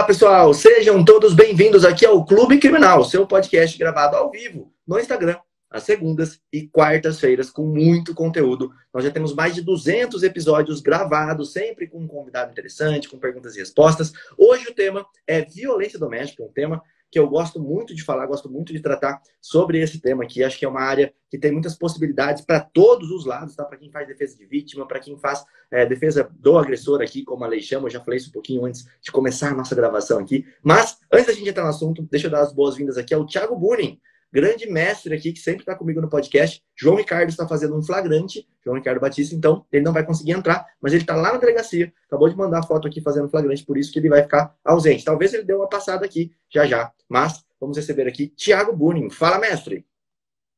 Olá, pessoal! Sejam todos bem-vindos aqui ao Clube Criminal, seu podcast gravado ao vivo no Instagram, às segundas e quartas-feiras, com muito conteúdo. Nós já temos mais de 200 episódios gravados, sempre com um convidado interessante, com perguntas e respostas. Hoje o tema é violência doméstica, um tema que eu gosto muito de falar, gosto muito de tratar sobre esse tema aqui. Acho que é uma área que tem muitas possibilidades para todos os lados, tá? Para quem faz defesa de vítima, para quem faz defesa do agressor aqui, como a lei chama. Eu já falei isso um pouquinho antes de começar a nossa gravação aqui. Mas, antes da gente entrar no assunto, deixa eu dar as boas-vindas aqui ao Thiago Bunin, grande mestre aqui, que sempre está comigo no podcast. João Ricardo está fazendo um flagrante, João Ricardo Batista, então ele não vai conseguir entrar, mas ele está lá na delegacia, acabou de mandar a foto aqui fazendo flagrante, por isso que ele vai ficar ausente. Talvez ele dê uma passada aqui já, mas vamos receber aqui Thiago Bunin. Fala, mestre!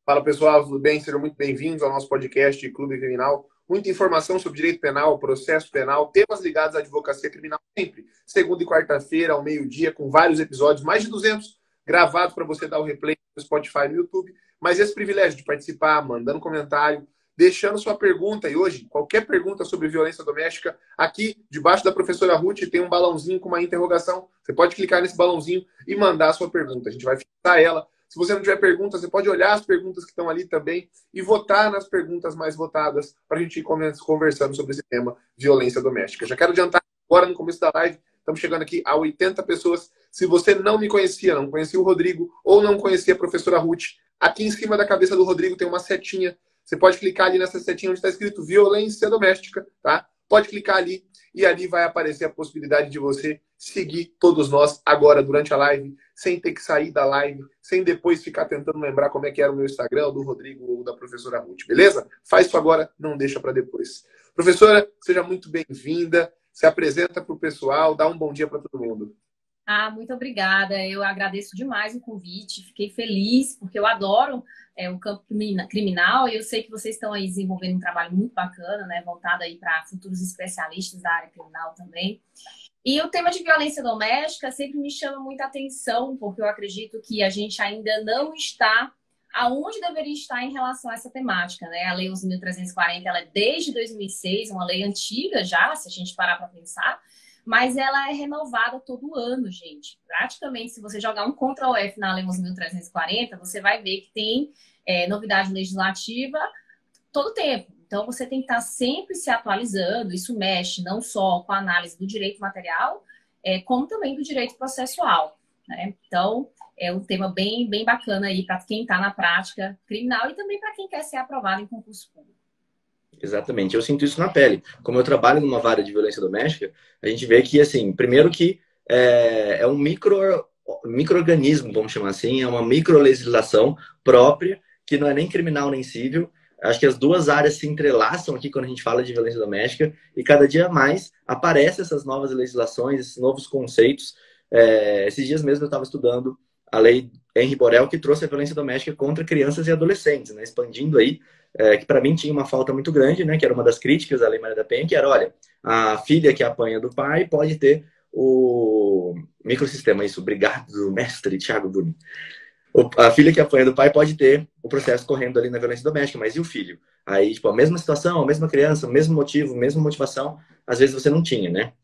Fala, pessoal, tudo bem? Sejam muito bem-vindos ao nosso podcast Clube Criminal. Muita informação sobre direito penal, processo penal, temas ligados à advocacia criminal sempre. Segunda e quarta-feira, ao meio-dia, com vários episódios, mais de 200 gravados para você dar o replay no Spotify e no YouTube. Mas esse privilégio de participar, mandando comentário, deixando sua pergunta. E hoje, qualquer pergunta sobre violência doméstica, aqui debaixo da professora Ruth tem um balãozinho com uma interrogação. Você pode clicar nesse balãozinho e mandar a sua pergunta. A gente vai fixar ela. Se você não tiver pergunta, você pode olhar as perguntas que estão ali também e votar nas perguntas mais votadas para a gente ir conversando sobre esse tema, violência doméstica. Já quero adiantar agora no começo da live, estamos chegando aqui a 80 pessoas. Se você não me conhecia, não conhecia o Rodrigo ou não conhecia a professora Ruth, aqui em cima da cabeça do Rodrigo tem uma setinha. Você pode clicar ali nessa setinha onde está escrito violência doméstica, tá? Pode clicar ali e ali vai aparecer a possibilidade de você seguir todos nós agora durante a live, sem ter que sair da live, sem depois ficar tentando lembrar como é que era o meu Instagram, o do Rodrigo ou da professora Ruth, beleza? Faz isso agora, não deixa para depois. Professora, seja muito bem-vinda, se apresenta para o pessoal, dá um bom dia para todo mundo. Muito obrigada. Eu agradeço demais o convite. Fiquei feliz, porque eu adoro o campo criminal e eu sei que vocês estão aí desenvolvendo um trabalho muito bacana, né, voltado aí para futuros especialistas da área criminal também. E o tema de violência doméstica sempre me chama muita atenção, porque eu acredito que a gente ainda não está aonde deveria estar em relação a essa temática, né? A Lei 11.340, ela é desde 2006, uma lei antiga já, se a gente parar para pensar, mas ela é renovada todo ano, gente. Praticamente, se você jogar um Ctrl+F na Lei 11.340, você vai ver que tem novidade legislativa todo tempo. Então, você tem que estar sempre se atualizando. Isso mexe não só com a análise do direito material, como também do direito processual, né? Então, é um tema bem, bem bacana aí para quem está na prática criminal e também para quem quer ser aprovado em concurso público. Exatamente, eu sinto isso na pele. Como eu trabalho numa vara de violência doméstica, a gente vê que, assim, primeiro que é um micro-organismo, vamos chamar assim, é uma micro-legislação própria, que não é nem criminal nem civil. Acho que as duas áreas se entrelaçam aqui quando a gente fala de violência doméstica e cada dia mais aparecem essas novas legislações, esses novos conceitos. Esses dias mesmo eu estava estudando a lei Henri Borel, que trouxe a violência doméstica contra crianças e adolescentes, né? Expandindo aí, que para mim tinha uma falta muito grande, né? Que era uma das críticas à Lei Maria da Penha, que era, olha, a filha que apanha do pai pode ter o microsistema, isso, obrigado, mestre Thiago Bunin. A filha que apanha do pai pode ter o processo correndo ali na violência doméstica, mas e o filho? Aí, tipo, a mesma situação, a mesma criança, o mesmo motivo, a mesma motivação, às vezes você não tinha, né?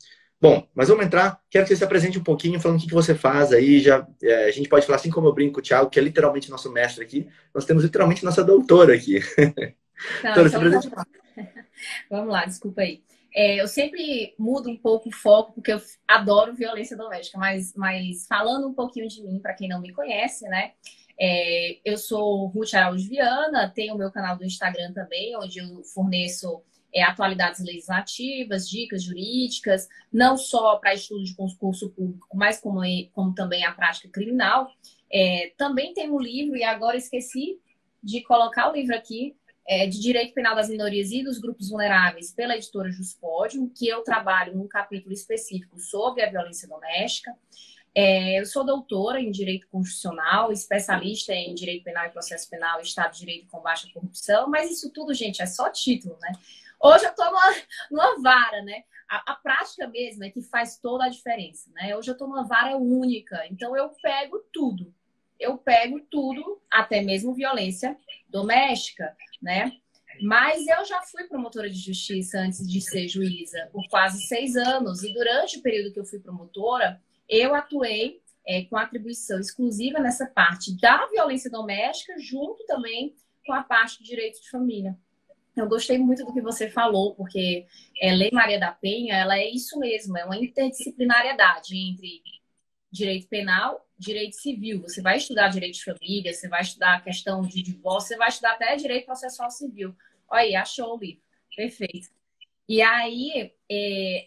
Bom, mas vamos entrar. Quero que você se apresente um pouquinho, falando o que você faz aí. A gente pode falar assim como eu brinco com o Thiago, que é literalmente nosso mestre aqui. Nós temos literalmente nossa doutora aqui. Não, Doutora, então, vamos lá, desculpa aí. Eu sempre mudo um pouco o foco, porque eu adoro violência doméstica, mas falando um pouquinho de mim, para quem não me conhece, né? Eu sou Ruth Araújo Viana, tenho o meu canal do Instagram também, onde eu forneço atualidades legislativas, dicas jurídicas, não só para estudo de concurso público, mas como também a prática criminal. Também tem um livro, e agora esqueci de colocar o livro aqui, de Direito Penal das Minorias e dos Grupos Vulneráveis, pela editora Juspódio, que eu trabalho num capítulo específico sobre a violência doméstica. Eu sou doutora em Direito Constitucional, especialista em Direito Penal e Processo Penal, Estado de Direito e Combate à Corrupção, mas isso tudo, gente, é só título, né? Hoje eu estou numa vara, né? A prática mesmo é que faz toda a diferença, né? Hoje eu estou numa vara única, então eu pego tudo. Até mesmo violência doméstica, né? Mas eu já fui promotora de justiça antes de ser juíza, por quase 6 anos. E durante o período que eu fui promotora, eu atuei com atribuição exclusiva nessa parte da violência doméstica, junto também com a parte de direito de família. Eu gostei muito do que você falou, porque Lei Maria da Penha, ela é isso mesmo, é uma interdisciplinariedade entre direito penal, direito civil. Você vai estudar direito de família, você vai estudar a questão de divórcio, você vai estudar até direito processual civil. Olha aí, achou o livro. Perfeito. E aí,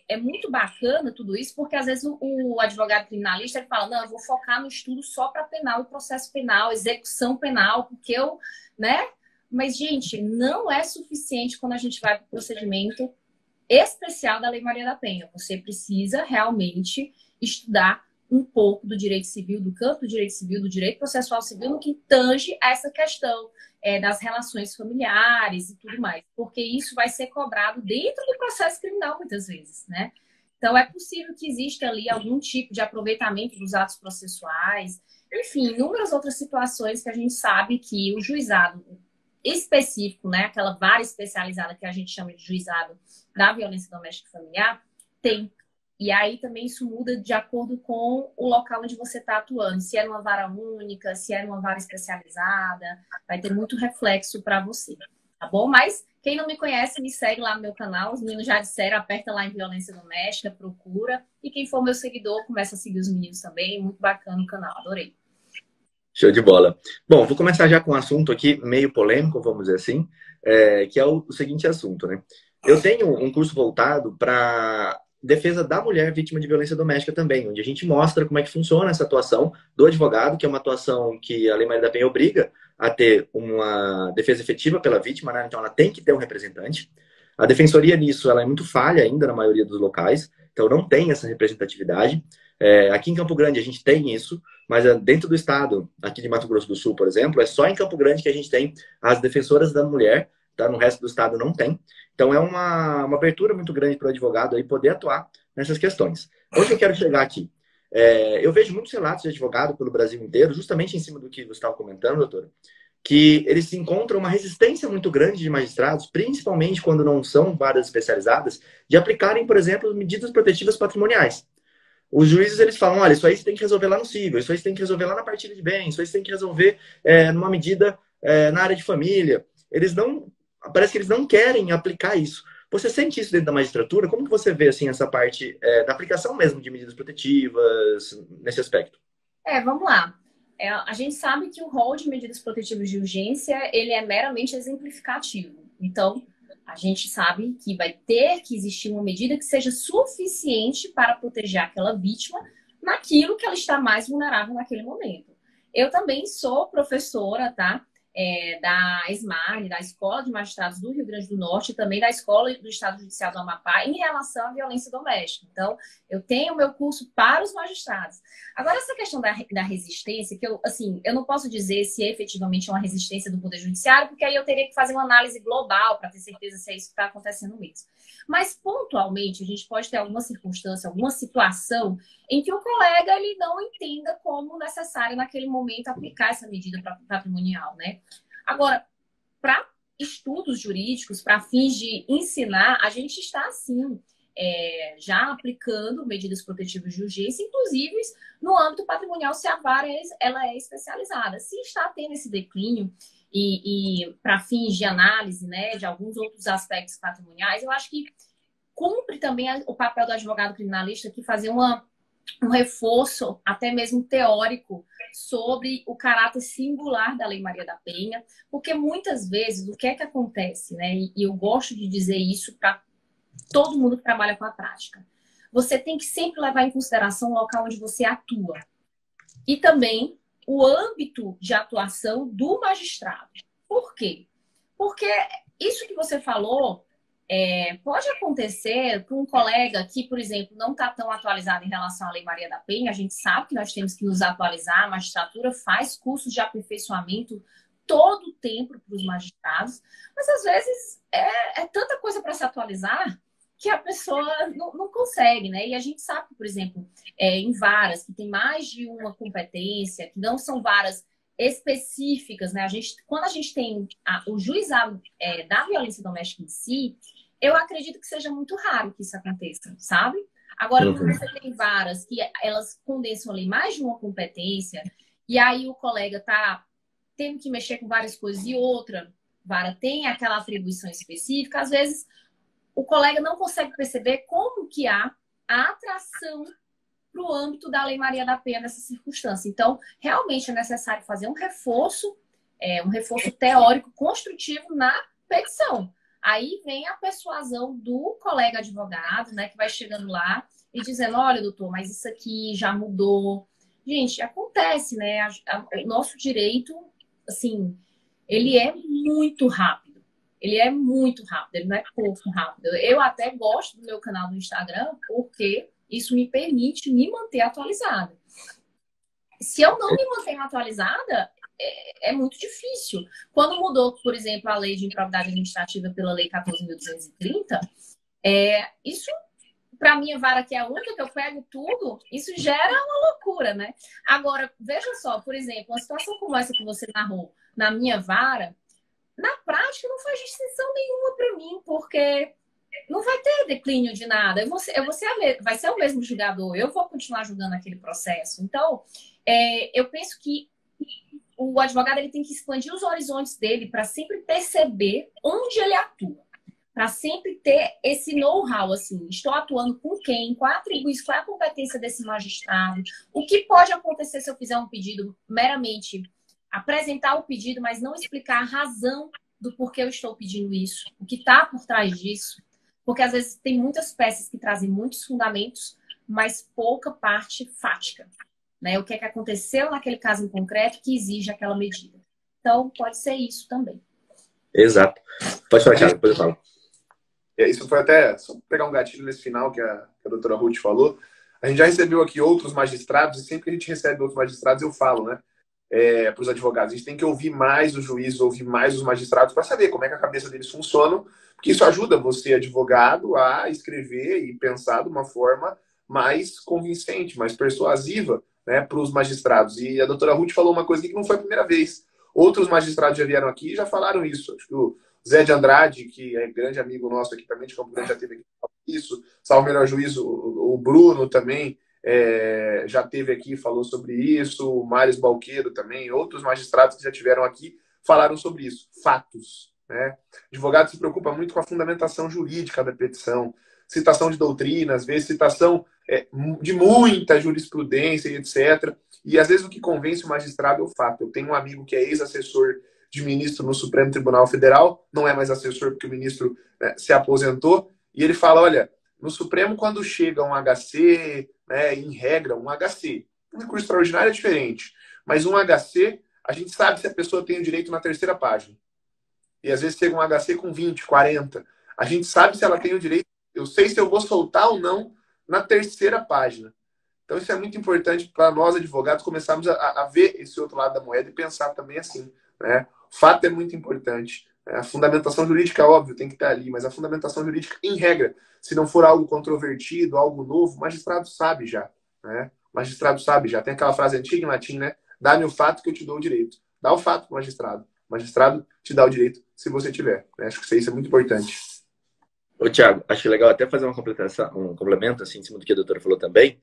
é muito bacana tudo isso, porque às vezes o advogado criminalista ele fala, não, eu vou focar no estudo só para penal e processo penal, execução penal, porque eu, né? Mas, gente, não é suficiente quando a gente vai para o procedimento especial da Lei Maria da Penha. Você precisa realmente estudar um pouco do direito civil, do campo do direito civil, do direito processual civil, no que tange a essa questão das relações familiares e tudo mais, porque isso vai ser cobrado dentro do processo criminal muitas vezes, né? Então, é possível que exista ali algum tipo de aproveitamento dos atos processuais, enfim, inúmeras outras situações que a gente sabe que o juizado específico, né, aquela vara especializada que a gente chama de juizado da violência doméstica e familiar, tem. E aí também isso muda de acordo com o local onde você está atuando. Se é numa vara única, se é numa vara especializada, vai ter muito reflexo para você, tá bom? Mas quem não me conhece, me segue lá no meu canal. Os meninos já disseram, aperta lá em violência doméstica, procura. E quem for meu seguidor, começa a seguir os meninos também. Muito bacana o canal, adorei. Show de bola. Bom, vou começar já com um assunto aqui meio polêmico, vamos dizer assim, que é o seguinte assunto, né? Eu tenho um curso voltado para defesa da mulher vítima de violência doméstica também, onde a gente mostra como é que funciona essa atuação do advogado, que é uma atuação que a Lei Maria da Penha obriga a ter uma defesa efetiva pela vítima, né? Então ela tem que ter um representante. A defensoria nisso, ela é muito falha ainda na maioria dos locais, então não tem essa representatividade. Aqui em Campo Grande a gente tem isso, mas dentro do estado, aqui de Mato Grosso do Sul, por exemplo, é só em Campo Grande que a gente tem as defensoras da mulher, tá? No resto do estado não tem. Então é uma abertura muito grande para o advogado aí poder atuar nessas questões. Onde eu quero chegar aqui? Eu vejo muitos relatos de advogado pelo Brasil inteiro, justamente em cima do que você estava comentando, doutora, que eles encontram uma resistência muito grande de magistrados, principalmente quando não são varas especializadas, de aplicarem, por exemplo, medidas protetivas patrimoniais. Os juízes, eles falam, olha, isso aí você tem que resolver lá no cível, isso aí você tem que resolver lá na partilha de bens, isso aí você tem que resolver numa medida na área de família. Eles não, parece que eles não querem aplicar isso. Você sente isso dentro da magistratura? Como que você vê, assim, essa parte da aplicação mesmo de medidas protetivas nesse aspecto? Vamos lá. A gente sabe que o rol de medidas protetivas de urgência, ele é meramente exemplificativo. Então, a gente sabe que vai ter que existir uma medida que seja suficiente para proteger aquela vítima naquilo que ela está mais vulnerável naquele momento. Eu também sou professora, tá? Da ESMARN, da Escola de Magistrados do Rio Grande do Norte, e também da Escola do Estado Judicial do Amapá, em relação à violência doméstica. Então, eu tenho o meu curso para os magistrados. Agora, essa questão da resistência, que eu não posso dizer se efetivamente é uma resistência do Poder Judiciário, porque aí eu teria que fazer uma análise global para ter certeza se é isso que está acontecendo mesmo. Mas, pontualmente, a gente pode ter alguma circunstância, alguma situação em que o colega ele não entenda como necessário naquele momento aplicar essa medida patrimonial, né? Agora, para estudos jurídicos, para fins de ensinar, a gente está, assim, já aplicando medidas protetivas de urgência, inclusive no âmbito patrimonial, se a vara ela é especializada. Se está tendo esse declínio e para fins de análise, né, de alguns outros aspectos patrimoniais, eu acho que cumpre também o papel do advogado criminalista que fazer um reforço, até mesmo teórico, sobre o caráter singular da Lei Maria da Penha, porque muitas vezes o que é que acontece, né? E eu gosto de dizer isso para todo mundo que trabalha com a prática. Você tem que sempre levar em consideração o local onde você atua e também o âmbito de atuação do magistrado. Por quê? Porque isso que você falou pode acontecer com um colega que, por exemplo, não está tão atualizado em relação à Lei Maria da Penha. A gente sabe que nós temos que nos atualizar, a magistratura faz cursos de aperfeiçoamento todo o tempo para os magistrados, mas às vezes é tanta coisa para se atualizar que a pessoa não consegue, né? E a gente sabe, por exemplo, em varas que tem mais de uma competência, que não são varas específicas, né? Quando a gente tem o juizado da violência doméstica em si, eu acredito que seja muito raro que isso aconteça, sabe? Agora, quando você tem varas que elas condensam ali mais de uma competência, e aí o colega está tendo que mexer com várias coisas e outra vara tem aquela atribuição específica, às vezes o colega não consegue perceber como que há a atração para o âmbito da Lei Maria da Penha nessa circunstância. Então, realmente é necessário fazer um reforço teórico construtivo na petição. Aí vem a persuasão do colega advogado, né, que vai chegando lá e dizendo, olha, doutor, mas isso aqui já mudou. Gente, acontece, né? O nosso direito, assim, ele é muito rápido. Ele é muito rápido, ele não é pouco rápido. Eu até gosto do meu canal no Instagram porque isso me permite me manter atualizada. Se eu não me mantenho atualizada, é muito difícil. Quando mudou, por exemplo, a lei de improbidade administrativa pela Lei 14.230, isso, para minha vara, que é a única que eu pego tudo, isso gera uma loucura, né? Agora, veja só, por exemplo, uma situação como essa que você narrou na minha vara, na prática não faz distinção nenhuma para mim, porque não vai ter declínio de nada. Vai ser o mesmo julgador, eu vou continuar julgando aquele processo. Então, eu penso que o advogado ele tem que expandir os horizontes dele para sempre perceber onde ele atua, para sempre ter esse know-how, assim, estou atuando com quem, qual é a atribuição, qual é a competência desse magistrado, o que pode acontecer se eu fizer um pedido meramente apresentar o pedido, mas não explicar a razão do porquê eu estou pedindo isso, o que está por trás disso, porque às vezes tem muitas peças que trazem muitos fundamentos, mas pouca parte fática. Né? O que é que aconteceu naquele caso em concreto que exige aquela medida. Então, pode ser isso também. Exato. Pode falar, Thiago, depois eu falo. Isso foi até, só pegar um gatilho nesse final que a doutora Ruth falou. A gente já recebeu aqui outros magistrados, e sempre que a gente recebe outros magistrados, eu falo, né? Para os advogados, a gente tem que ouvir mais os juízes, ouvir mais os magistrados para saber como é que a cabeça deles funciona, porque isso ajuda você, advogado, a escrever e pensar de uma forma mais convincente, mais persuasiva, né, para os magistrados. E a doutora Ruth falou uma coisa aqui que não foi a primeira vez. Outros magistrados já vieram aqui e já falaram isso. Acho que o Zé de Andrade, que é grande amigo nosso aqui também de Campo Grande, já teve aqui isso. Salvo melhor juízo, o Bruno também já teve aqui, falou sobre isso. O Mário Balqueiro também. Outros magistrados que já tiveram aqui falaram sobre isso. Fatos. Né? O advogado se preocupa muito com a fundamentação jurídica da petição. Citação de doutrinas, às vezes citação de muita jurisprudência e etc. E às vezes o que convence o magistrado é o fato. Eu tenho um amigo que é ex-assessor de ministro no Supremo Tribunal Federal, não é mais assessor porque o ministro se aposentou, e ele fala, olha, no Supremo quando chega um HC, em regra, um HC, um recurso extraordinário é diferente, mas um HC, a gente sabe se a pessoa tem o direito na terceira página. E às vezes chega um HC com 20, 40. A gente sabe se ela tem o direito, eu sei se eu vou soltar ou não na terceira página. Então isso é muito importante para nós, advogados, começarmos a ver esse outro lado da moeda e pensar também assim. Né? O fato é muito importante. A fundamentação jurídica, óbvio, tem que estar ali, mas a fundamentação jurídica, em regra, se não for algo controvertido, algo novo, o magistrado sabe já. Né? O magistrado sabe já. Tem aquela frase antiga em latim, né? Dá-me o fato que eu te dou o direito. Dá o fato para o magistrado. O magistrado te dá o direito se você tiver. Né? Acho que isso é muito importante. Ô, Thiago, acho legal até fazer um complemento assim, em cima do que a doutora falou também,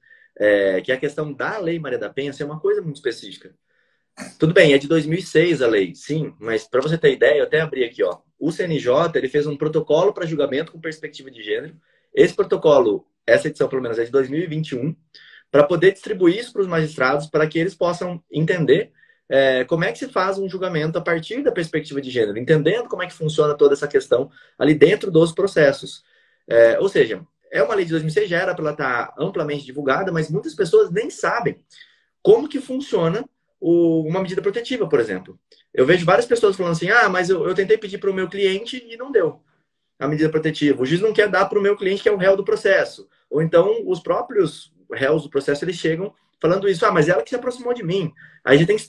que é a questão da Lei Maria da Penha ser uma coisa muito específica. Tudo bem, é de 2006 a lei, sim, mas para você ter ideia, eu até abri aqui, ó. O CNJ, ele fez um protocolo para julgamento com perspectiva de gênero. Esse protocolo, essa edição pelo menos é de 2021, para poder distribuir isso para os magistrados, para que eles possam entender como é que se faz um julgamento a partir da perspectiva de gênero, entendendo como é que funciona toda essa questão ali dentro dos processos. Ou seja, é uma lei de 2006, já era para ela estar amplamente divulgada, mas muitas pessoas nem sabem como que funciona uma medida protetiva, por exemplo. Eu vejo várias pessoas falando assim, mas eu tentei pedir para o meu cliente e não deu a medida protetiva. O juiz não quer dar para o meu cliente, que é o réu do processo. Ou então, os próprios réus do processo, eles chegam falando isso, mas ela que se aproximou de mim. Aí a gente tem que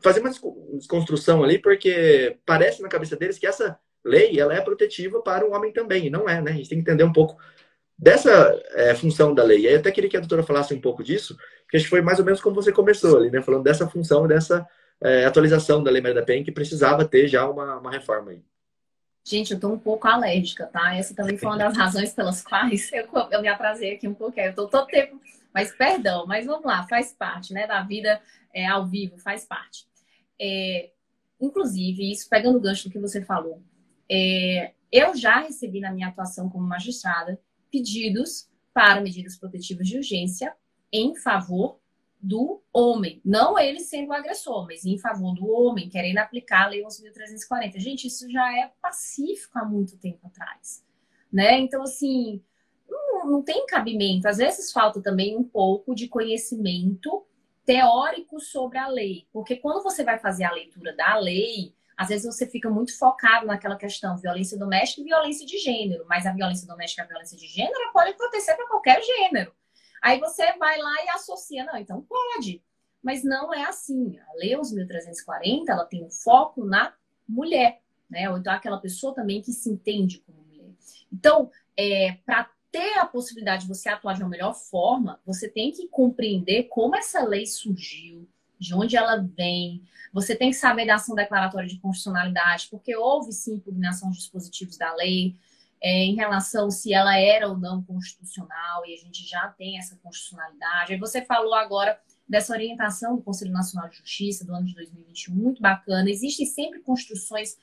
fazer uma desconstrução ali, porque parece na cabeça deles que essa lei, ela é protetiva para o homem também, e não é, né? A gente tem que entender um pouco dessa função da lei. E aí eu até queria que a doutora falasse um pouco disso, porque acho que foi mais ou menos como você começou ali, né? Falando dessa função, dessa atualização da Lei Maria da Penha, que precisava ter já uma reforma aí. Gente, eu tô um pouco alérgica, tá? Essa também foi uma das razões pelas quais eu me atrasei aqui um pouquinho. Eu tô todo tempo, mas perdão, mas vamos lá, faz parte, né, da vida ao vivo, faz parte. Inclusive, isso pegando o gancho do que você falou, eu já recebi na minha atuação como magistrada pedidos para medidas protetivas de urgência em favor do homem. Não ele sendo o agressor, mas em favor do homem, querendo aplicar a Lei 11.340. Gente, isso já é pacífico há muito tempo atrás, né? Então, assim, não tem cabimento. Às vezes falta também um pouco de conhecimento teórico sobre a lei. Porque quando você vai fazer a leitura da lei, às vezes você fica muito focado naquela questão violência doméstica e violência de gênero. Mas a violência doméstica e a violência de gênero pode acontecer para qualquer gênero. Aí você vai lá e associa, não, então pode. Mas não é assim. A Lei 11.340, ela tem um foco na mulher, né? Ou então aquela pessoa também que se entende como mulher. Então, para ter a possibilidade de você atuar de uma melhor forma, você tem que compreender como essa lei surgiu, de onde ela vem. Você tem que saber da ação declaratória de constitucionalidade, porque houve sim impugnação dos dispositivos da lei, em relação se ela era ou não constitucional, e a gente já tem essa constitucionalidade. Aí você falou agora dessa orientação do Conselho Nacional de Justiça do ano de 2021, muito bacana. Existem sempre construções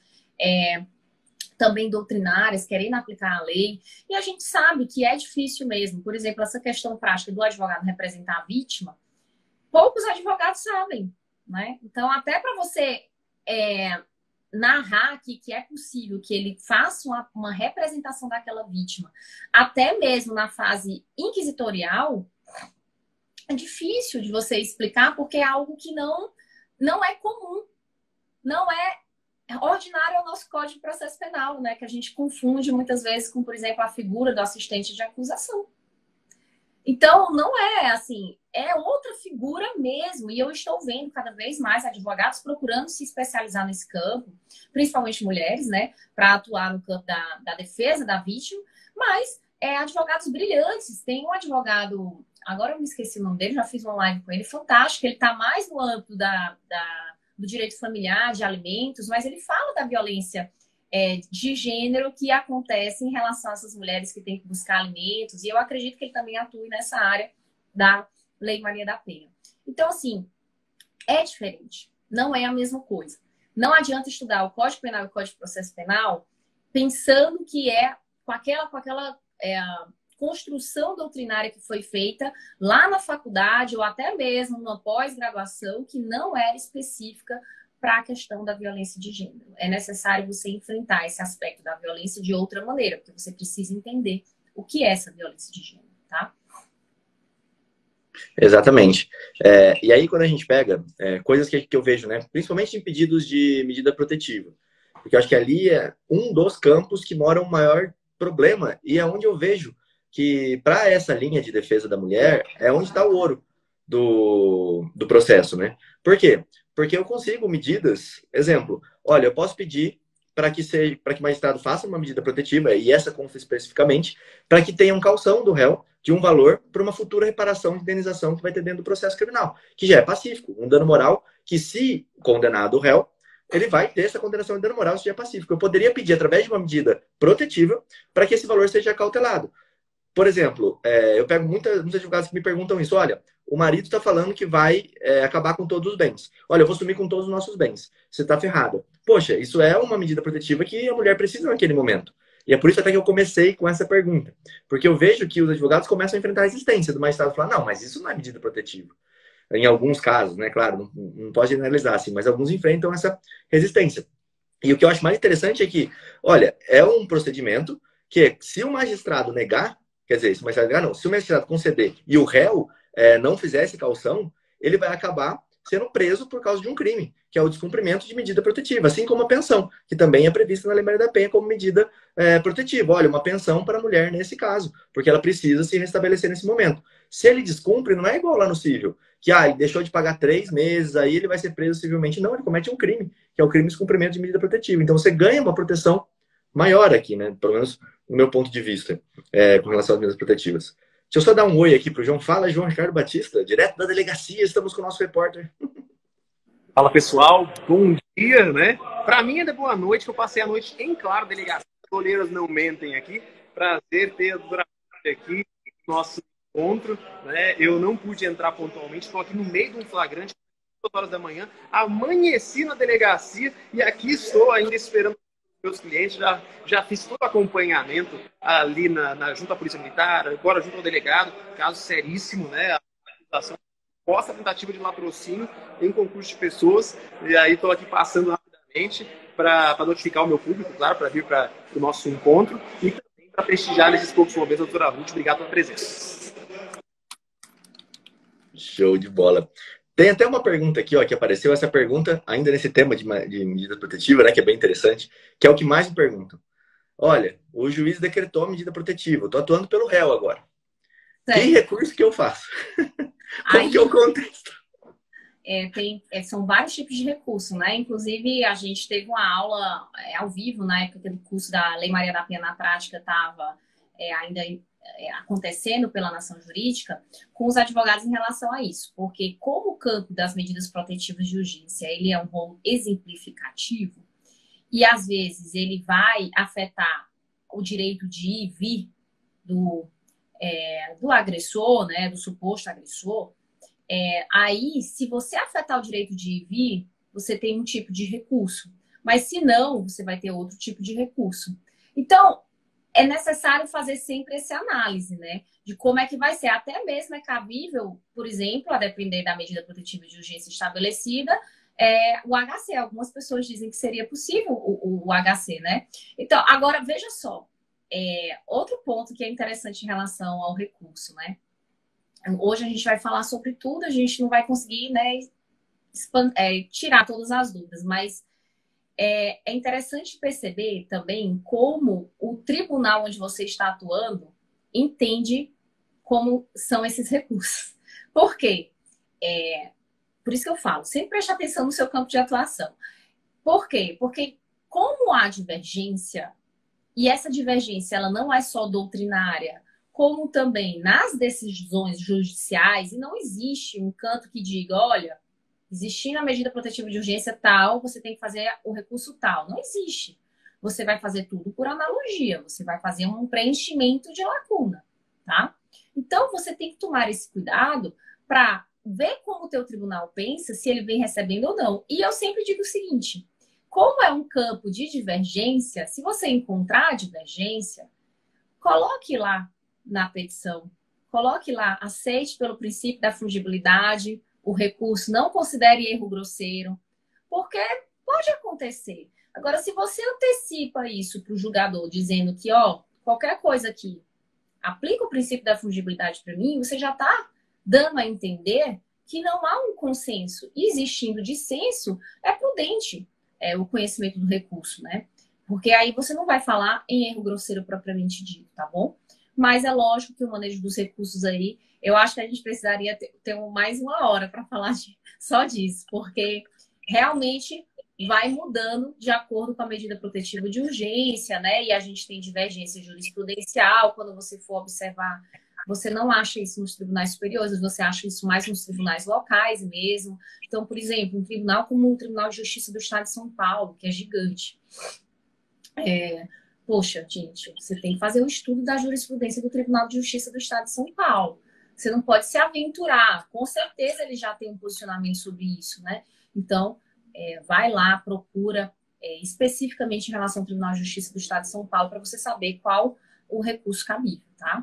também doutrinárias, querendo aplicar a lei, e a gente sabe que é difícil mesmo. Por exemplo, essa questão prática do advogado representar a vítima, poucos advogados sabem, né? Então, até para você narrar aqui que é possível que ele faça uma representação daquela vítima, até mesmo na fase inquisitorial, é difícil de você explicar, porque é algo que não é comum, não é ordinário ao nosso Código de Processo Penal, né? Que a gente confunde muitas vezes com, por exemplo, a figura do assistente de acusação. Então, não é assim, é outra figura mesmo. E eu estou vendo cada vez mais advogados procurando se especializar nesse campo, principalmente mulheres, né, para atuar no campo da defesa da vítima, mas advogados brilhantes. Tem um advogado, agora eu me esqueci o nome dele, já fiz uma live com ele, fantástico. Ele está mais no âmbito do direito familiar, de alimentos, mas ele fala da violência de gênero que acontece em relação a essas mulheres que têm que buscar alimentos, e eu acredito que ele também atue nessa área da Lei Maria da Penha. Então, assim, é diferente, não é a mesma coisa. Não adianta estudar o Código Penal e o Código de Processo Penal pensando que com aquela construção doutrinária que foi feita lá na faculdade ou até mesmo numa pós-graduação que não era específica para a questão da violência de gênero. É necessário você enfrentar esse aspecto da violência de outra maneira, porque você precisa entender o que é essa violência de gênero, tá? Exatamente. E aí, quando a gente pega coisas que eu vejo, né, principalmente em pedidos de medida protetiva, porque eu acho que ali é um dos campos que mora um maior problema, e é onde eu vejo que, para essa linha de defesa da mulher, é onde está o ouro do processo, né? Por quê? Porque eu consigo medidas, exemplo, olha, eu posso pedir para que o magistrado faça uma medida protetiva, e essa consta especificamente, para que tenha um calção do réu de um valor para uma futura reparação de indenização que vai ter dentro do processo criminal, que já é pacífico, um dano moral que, se condenado o réu, ele vai ter essa condenação de dano moral se já é pacífico. Eu poderia pedir, através de uma medida protetiva, para que esse valor seja cautelado. Por exemplo, eu pego muitos advogados que me perguntam isso. Olha, o marido está falando que vai acabar com todos os bens. Olha, eu vou sumir com todos os nossos bens. Você está ferrada. Poxa, isso é uma medida protetiva que a mulher precisa naquele momento. E é por isso até que eu comecei com essa pergunta. Porque eu vejo que os advogados começam a enfrentar a resistência do magistrado. Falar, não, mas isso não é medida protetiva. Em alguns casos, né? Claro, não pode generalizar assim, mas alguns enfrentam essa resistência. E o que eu acho mais interessante é que, olha, é um procedimento que, se o magistrado negar, quer dizer, se o magistrado negar, não, se o magistrado conceder e o réu não fizer essa caução, ele vai acabar sendo preso por causa de um crime, que é o descumprimento de medida protetiva, assim como a pensão, que também é prevista na Lei Maria da Penha como medida protetiva. Olha, uma pensão para a mulher nesse caso, porque ela precisa se restabelecer nesse momento. Se ele descumpre, não é igual lá no civil, que ele deixou de pagar 3 meses, aí ele vai ser preso civilmente. Não, ele comete um crime, que é o crime de descumprimento de medida protetiva. Então você ganha uma proteção maior aqui, né? Pelo menos no meu ponto de vista, com relação às medidas protetivas. Deixa eu só dar um oi aqui pro João. Fala, João Ricardo Batista, direto da delegacia, estamos com o nosso repórter. Fala pessoal, bom dia, né? Para mim é boa noite, que eu passei a noite em claro, delegacia. As olheiras não mentem aqui. Prazer ter a doutora aqui no nosso encontro, né? Eu não pude entrar pontualmente, estou aqui no meio de um flagrante, 2 horas da manhã, amanheci na delegacia e aqui estou ainda esperando meus clientes. Já fiz todo o acompanhamento ali junto à Polícia Militar, agora junto ao delegado, caso seríssimo, né? A acusação posta tentativa de latrocínio em concurso de pessoas, e aí estou aqui passando rapidamente para notificar o meu público, claro, para vir para o nosso encontro e também para prestigiar nesses poucos momentos a doutora Ruth. Obrigado pela presença. Show de bola. Tem até uma pergunta aqui, ó, que apareceu, essa pergunta ainda nesse tema de medida protetiva, né, que é bem interessante, que é o que mais me perguntam. Olha, o juiz decretou a medida protetiva, eu estou atuando pelo réu agora. Que recurso que eu faço? Como que eu contesto? São vários tipos de recurso, né? Inclusive, a gente teve uma aula ao vivo, na época que o curso da Lei Maria da Penha na prática estava ainda acontecendo pela nação jurídica, com os advogados em relação a isso. Porque como o campo das medidas protetivas de urgência, ele é um rol exemplificativo, e às vezes ele vai afetar o direito de ir e vir do agressor, né, do suposto agressor, aí, se você afetar o direito de ir e vir, você tem um tipo de recurso. Mas se não, você vai ter outro tipo de recurso. Então, é necessário fazer sempre essa análise, né? De como é que vai ser. Até mesmo é cabível, por exemplo, a depender da medida protetiva de urgência estabelecida, o HC. Algumas pessoas dizem que seria possível o HC, né? Então, agora, veja só. Outro ponto que é interessante em relação ao recurso, né? Hoje a gente vai falar sobre tudo, a gente não vai conseguir, né, tirar todas as dúvidas, mas é interessante perceber também como o tribunal onde você está atuando entende como são esses recursos. Por quê? Por isso que eu falo, sempre preste atenção no seu campo de atuação. Por quê? Porque como há divergência, e essa divergência ela não é só doutrinária, como também nas decisões judiciais, e não existe um canto que diga, olha, existindo a medida protetiva de urgência tal, você tem que fazer o recurso tal. Não existe. Você vai fazer tudo por analogia, você vai fazer um preenchimento de lacuna, tá? Então, você tem que tomar esse cuidado para ver como o teu tribunal pensa, se ele vem recebendo ou não. E eu sempre digo o seguinte, como é um campo de divergência, se você encontrar divergência, coloque lá na petição, coloque lá, aceite pelo princípio da fungibilidade, o recurso, não considere erro grosseiro, porque pode acontecer. Agora, se você antecipa isso para o julgador, dizendo que, ó, qualquer coisa aqui aplica o princípio da fungibilidade para mim, você já está dando a entender que não há um consenso. E existindo dissenso, é prudente o conhecimento do recurso, né? Porque aí você não vai falar em erro grosseiro propriamente dito, tá bom? Mas é lógico que o manejo dos recursos aí, eu acho que a gente precisaria ter mais uma hora para falar só disso, porque realmente vai mudando de acordo com a medida protetiva de urgência, né? E a gente tem divergência jurisprudencial, quando você for observar, você não acha isso nos tribunais superiores, você acha isso mais nos tribunais locais mesmo. Então, por exemplo, um tribunal como o Tribunal de Justiça do Estado de São Paulo, que é gigante. Poxa, gente, você tem que fazer o estudo da jurisprudência do Tribunal de Justiça do Estado de São Paulo. Você não pode se aventurar. Com certeza ele já tem um posicionamento sobre isso, né? Então, vai lá, procura especificamente em relação ao Tribunal de Justiça do Estado de São Paulo para você saber qual o recurso cabível, tá?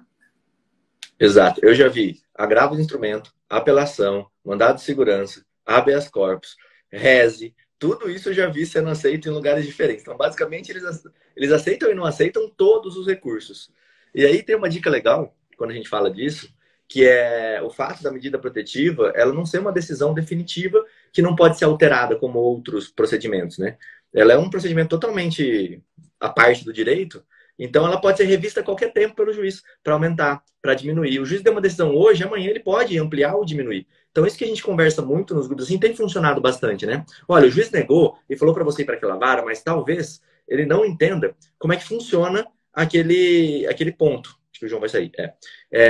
Exato. Eu já vi agravo de instrumento, apelação, mandado de segurança, habeas corpus, rese, tudo isso eu já vi sendo aceito em lugares diferentes. Então, basicamente, eles aceitam e não aceitam todos os recursos. E aí tem uma dica legal, quando a gente fala disso, que é o fato da medida protetiva, ela não ser uma decisão definitiva que não pode ser alterada como outros procedimentos, né? Ela é um procedimento totalmente à parte do direito, então ela pode ser revista a qualquer tempo pelo juiz, para aumentar, para diminuir. O juiz deu uma decisão hoje, amanhã ele pode ampliar ou diminuir. Então isso que a gente conversa muito nos grupos assim tem funcionado bastante, né? Olha, o juiz negou e falou para você ir para aquela vara, mas talvez ele não entenda como é que funciona aquele ponto. Acho que o João vai sair.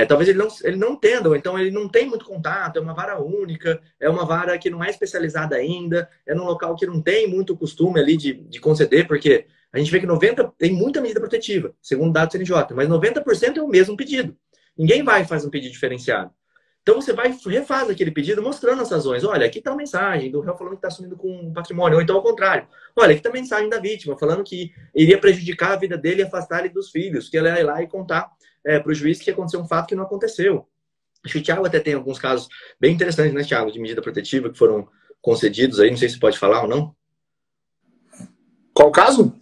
Talvez ele não entenda, ou então ele não tem muito contato, é uma vara única, é uma vara que não é especializada ainda, é num local que não tem muito costume ali de conceder, porque a gente vê que 90% tem muita medida protetiva, segundo dados do CNJ, mas 90% é o mesmo pedido. Ninguém vai e faz um pedido diferenciado. Então você vai refaz aquele pedido mostrando as razões. Olha, aqui está a mensagem do réu falando que está assumindo com um patrimônio, ou então ao contrário. Olha, aqui está a mensagem da vítima falando que iria prejudicar a vida dele e afastar ele dos filhos, que ela ia ir lá e contar para o juiz que aconteceu um fato que não aconteceu. Acho que o Thiago até tem alguns casos bem interessantes, né, Thiago, de medida protetiva que foram concedidos aí. Não sei se pode falar ou não. Qual o caso?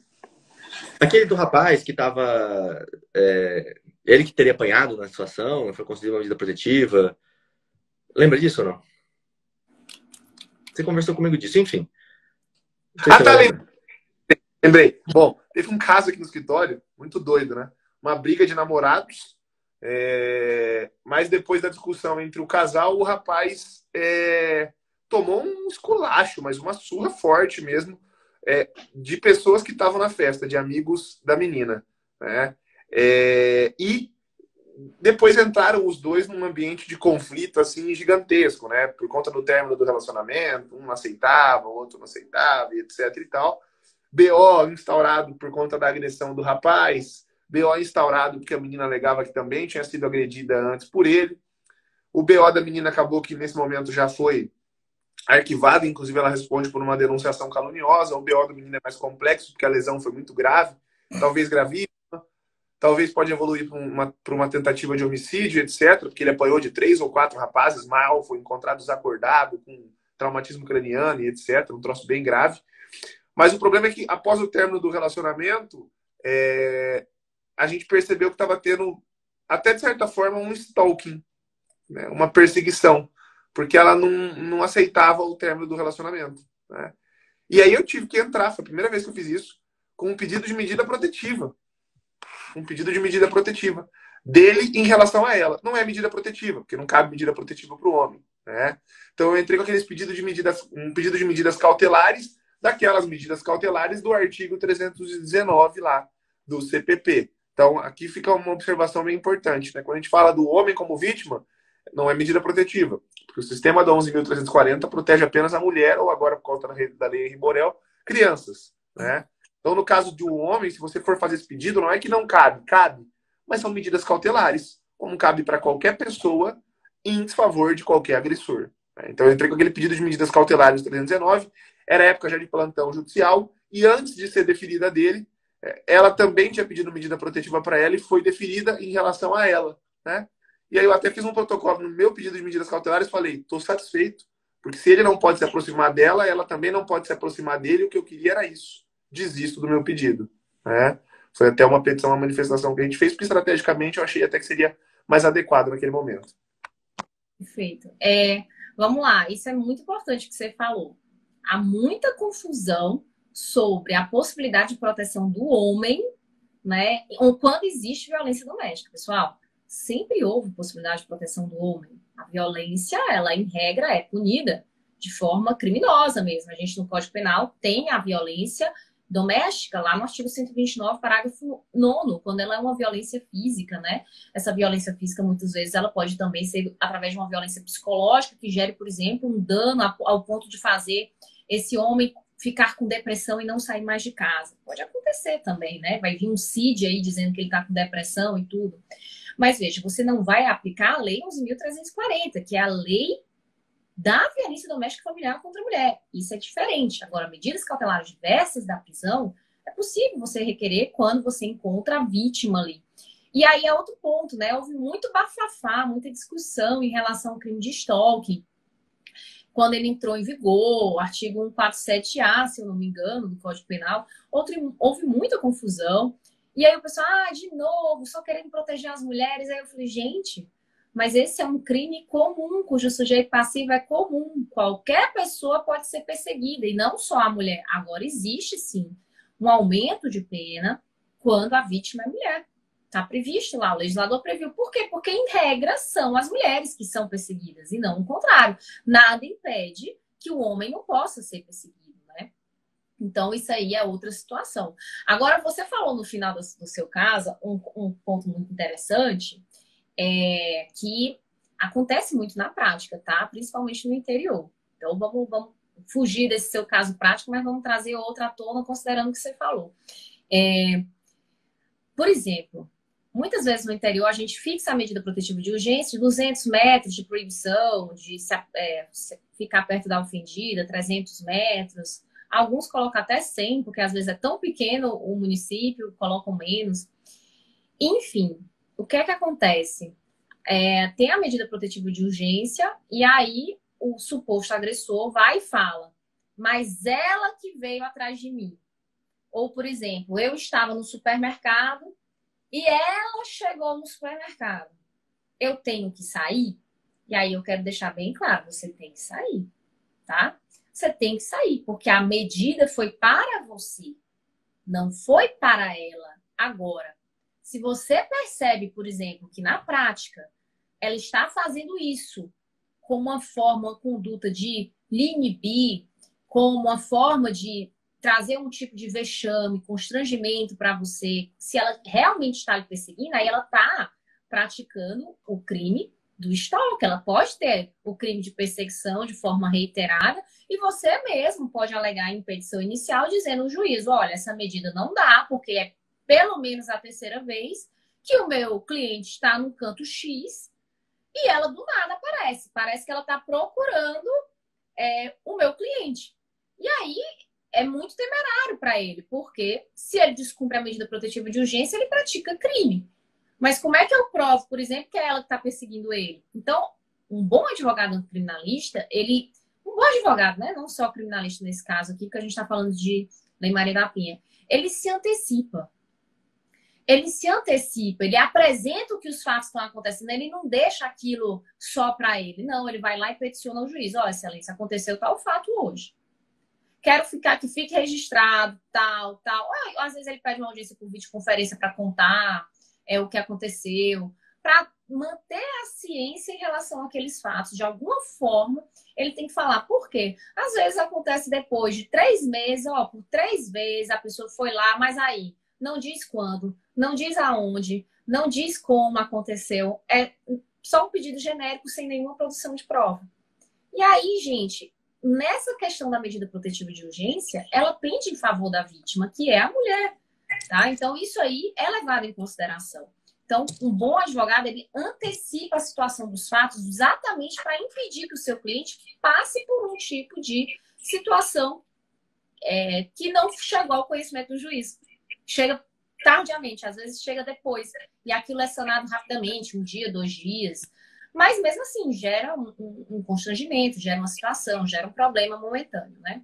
Aquele do rapaz que estava... ele que teria apanhado na situação, foi concedido uma medida protetiva. Lembra disso ou não? Você conversou comigo disso, enfim. Lembrei. Bom, teve um caso aqui no escritório, muito doido, né? Uma briga de namorados, mas depois da discussão entre o casal, o rapaz tomou um esculacho, mas uma surra forte mesmo, de pessoas que estavam na festa, de amigos da menina, né? E depois entraram os dois num ambiente de conflito assim gigantesco, né? Por conta do término do relacionamento, um não aceitava, o outro não aceitava, e etc e tal. BO instaurado por conta da agressão do rapaz, BO instaurado porque a menina alegava que também tinha sido agredida antes por ele. O BO da menina acabou que nesse momento já foi arquivado, inclusive ela responde por uma denunciação caluniosa. O BO da menina é mais complexo porque a lesão foi muito grave, talvez gravíssima. Talvez pode evoluir para uma tentativa de homicídio, etc., porque ele apanhou de 3 ou 4 rapazes mal, foi encontrado desacordado, com traumatismo craniano e etc., um troço bem grave. Mas o problema é que, após o término do relacionamento, a gente percebeu que estava tendo, até de certa forma, um stalking, né? Uma perseguição, porque ela não aceitava o término do relacionamento, né? E aí eu tive que entrar, foi a primeira vez que eu fiz isso, com um pedido de medida protetiva. Um pedido de medida protetiva dele em relação a ela. Não é medida protetiva, porque não cabe medida protetiva para o homem, né? Então eu entrei com aqueles pedidos de medidas, um pedido de medidas cautelares, daquelas medidas cautelares do artigo 319 lá do CPP. Então aqui fica uma observação bem importante, né? Quando a gente fala do homem como vítima, não é medida protetiva, porque o sistema da 11.340 protege apenas a mulher, ou agora por conta da lei Henri Borel, crianças, né? Então, no caso de um homem, se você for fazer esse pedido, não é que não cabe, cabe. Mas são medidas cautelares, como cabe para qualquer pessoa em desfavor de qualquer agressor. Então, eu entrei com aquele pedido de medidas cautelares 319, era época já de plantão judicial, e antes de ser deferida dele, ela também tinha pedido medida protetiva para ela e foi deferida em relação a ela, né? E aí eu até fiz um protocolo no meu pedido de medidas cautelares e falei, estou satisfeito, porque se ele não pode se aproximar dela, ela também não pode se aproximar dele, o que eu queria era isso. Desisto do meu pedido, né? Foi até uma petição, uma manifestação que a gente fez, porque estrategicamente eu achei até que seria mais adequado naquele momento. Perfeito. Vamos lá, isso é muito importante que você falou. Há muita confusão sobre a possibilidade de proteção do homem, né? Ou quando existe violência doméstica, pessoal. Sempre houve possibilidade de proteção do homem. A violência, ela em regra é punida de forma criminosa mesmo. A gente no Código Penal tem a violência doméstica, lá no artigo 129, parágrafo 9º, quando ela é uma violência física, né? Essa violência física, muitas vezes, ela pode também ser através de uma violência psicológica, que gere, por exemplo, um dano ao ponto de fazer esse homem ficar com depressão e não sair mais de casa. Pode acontecer também, né? Vai vir um CID aí dizendo que ele está com depressão e tudo. Mas, veja, você não vai aplicar a Lei 11.340, que é a lei da violência doméstica familiar contra a mulher. Isso é diferente. Agora, medidas cautelares diversas da prisão, é possível você requerer quando você encontra a vítima ali. E aí é outro ponto, né? Houve muito bafafá, muita discussão em relação ao crime de stalking. Quando ele entrou em vigor, o artigo 147A, se eu não me engano, do Código Penal, houve muita confusão. E aí o pessoal, de novo, só querendo proteger as mulheres. Aí eu falei, gente... Mas esse é um crime comum, cujo sujeito passivo é comum. Qualquer pessoa pode ser perseguida, e não só a mulher. Agora, existe, sim, um aumento de pena quando a vítima é mulher. Está previsto lá, o legislador previu. Por quê? Porque, em regra, são as mulheres que são perseguidas, e não o contrário. Nada impede que o homem não possa ser perseguido, né? Então, isso aí é outra situação. Agora, você falou no final do seu caso um ponto muito interessante, que acontece muito na prática, tá? Principalmente no interior. Então, vamos fugir desse seu caso prático, mas vamos trazer outra à tona, considerando o que você falou. Por exemplo, muitas vezes no interior a gente fixa a medida protetiva de urgência de 200 metros de proibição, de ficar perto da ofendida, 300 metros. Alguns colocam até 100, porque às vezes é tão pequeno o município, colocam menos. Enfim, o que é que acontece? Tem a medida protetiva de urgência e aí o suposto agressor vai e fala, mas ela que veio atrás de mim. Ou, por exemplo, eu estava no supermercado e ela chegou no supermercado. Eu tenho que sair? E aí eu quero deixar bem claro, você tem que sair, tá? Você tem que sair, porque a medida foi para você, não foi para ela. Agora, se você percebe, por exemplo, que na prática ela está fazendo isso como uma forma, uma conduta de lhe inibir, como uma forma de trazer um tipo de vexame, constrangimento para você, se ela realmente está lhe perseguindo, aí ela está praticando o crime do stalking. Ela pode ter o crime de perseguição de forma reiterada e você mesmo pode alegar em petição inicial dizendo ao juiz, olha, essa medida não dá, porque é pelo menos a terceira vez que o meu cliente está no canto X e ela do nada aparece. Parece que ela está procurando o meu cliente. E aí é muito temerário para ele, porque se ele descumpre a medida protetiva de urgência, ele pratica crime. Mas como é que eu provo, por exemplo, que é ela que está perseguindo ele? Então, um bom advogado criminalista, um bom advogado, né? Não só criminalista nesse caso aqui, porque a gente está falando de Lei Maria da Penha, ele se antecipa. Ele apresenta o que os fatos estão acontecendo, ele não deixa aquilo só para ele. Não, ele vai lá e peticiona ao juiz. Olha, excelência, aconteceu tal fato hoje. Quero que fique registrado, tal. Às vezes ele pede uma audiência por videoconferência para contar o que aconteceu, para manter a ciência em relação àqueles fatos. De alguma forma, ele tem que falar. Por quê? Às vezes acontece depois de 3 meses, por 3 vezes a pessoa foi lá, mas aí não diz quando, não diz aonde, não diz como aconteceu. É só um pedido genérico sem nenhuma produção de prova. E aí, gente, nessa questão da medida protetiva de urgência, ela pende em favor da vítima, que é a mulher, tá? Então, isso aí é levado em consideração. Então, um bom advogado, ele antecipa a situação dos fatos exatamente para impedir que o seu cliente passe por um tipo de situação que não chegou ao conhecimento do juiz. Chega tardiamente, às vezes chega depois, e aquilo é sanado rapidamente, 1 dia, 2 dias. Mas mesmo assim, gera um constrangimento, gera uma situação, gera um problema momentâneo, né?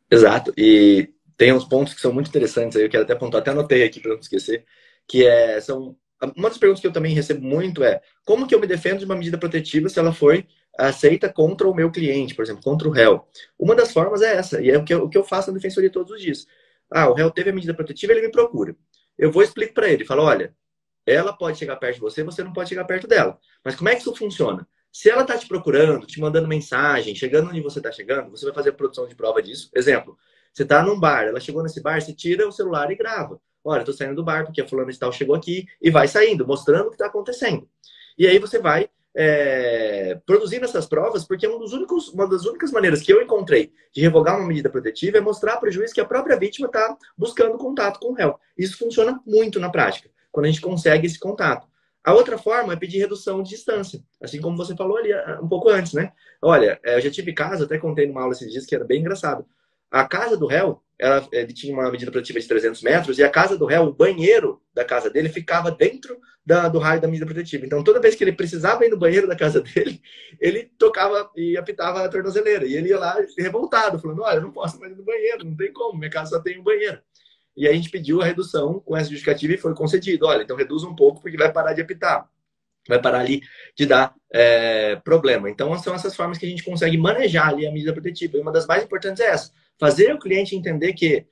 Exato. E tem uns pontos que são muito interessantes aí, eu quero até apontar, até anotei aqui para não esquecer, que são... Uma das perguntas que eu também recebo muito é como que eu me defendo de uma medida protetiva se ela foi aceita contra o meu cliente, por exemplo, contra o réu? Uma das formas é essa, e é o que eu faço na defensoria todos os dias. O réu teve a medida protetiva, ele me procura. Eu vou explicar para ele, falo, olha, ela pode chegar perto de você, você não pode chegar perto dela. Mas como é que isso funciona? Se ela está te procurando, te mandando mensagem, chegando onde você está chegando, você vai fazer a produção de prova disso. Exemplo, você está num bar, ela chegou nesse bar, você tira o celular e grava. Olha, eu tô saindo do bar porque a fulana de tal chegou aqui e vai saindo, mostrando o que está acontecendo. E aí você vai produzindo essas provas, porque uma das únicas maneiras que eu encontrei de revogar uma medida protetiva é mostrar para o juiz que a própria vítima está buscando contato com o réu. Isso funciona muito na prática, quando a gente consegue esse contato. A outra forma é pedir redução de distância, assim como você falou ali um pouco antes, né? Olha, eu já tive caso, até contei numa aula esses dias, que era bem engraçado. A casa do réu, ele tinha uma medida protetiva de 300 metros, e a casa do réu, o banheiro da casa dele, ficava dentro do raio da medida protetiva. Então, toda vez que ele precisava ir no banheiro da casa dele, ele tocava e apitava a tornozeleira. E ele ia lá revoltado, falando, olha, eu não posso mais ir no banheiro, não tem como, minha casa só tem um banheiro. E aí a gente pediu a redução com essa justificativa e foi concedido. Olha, então reduz um pouco porque vai parar de apitar. Vai parar ali de dar problema. Então, são essas formas que a gente consegue manejar ali a medida protetiva. E uma das mais importantes é essa. Fazer o cliente entender que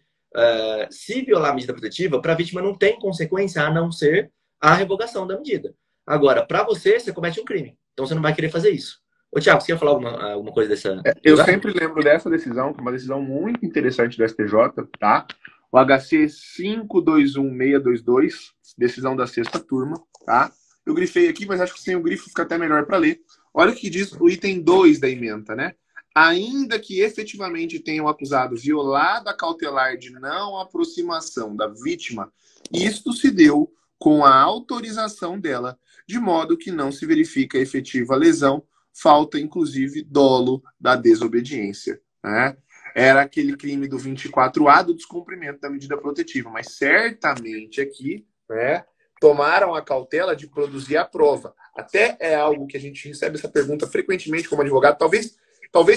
se violar a medida protetiva, para a vítima não tem consequência a não ser a revogação da medida. Agora, para você comete um crime. Então, você não vai querer fazer isso. Ô, Thiago, você ia falar alguma coisa dessa? Eu sempre lembro dessa decisão, que é uma decisão muito interessante do STJ, tá? O HC 521622, decisão da sexta turma, tá? Eu grifei aqui, mas acho que sem o grifo fica até melhor para ler. Olha o que diz o item 2 da ementa, né? Ainda que efetivamente tenham acusado violado a cautelar de não aproximação da vítima, isto se deu com a autorização dela, de modo que não se verifica efetiva lesão, falta inclusive dolo da desobediência, né? Era aquele crime do 24A do descumprimento da medida protetiva, mas certamente aqui, né, tomaram a cautela de produzir a prova. Até é algo que a gente recebe essa pergunta frequentemente como advogado, talvez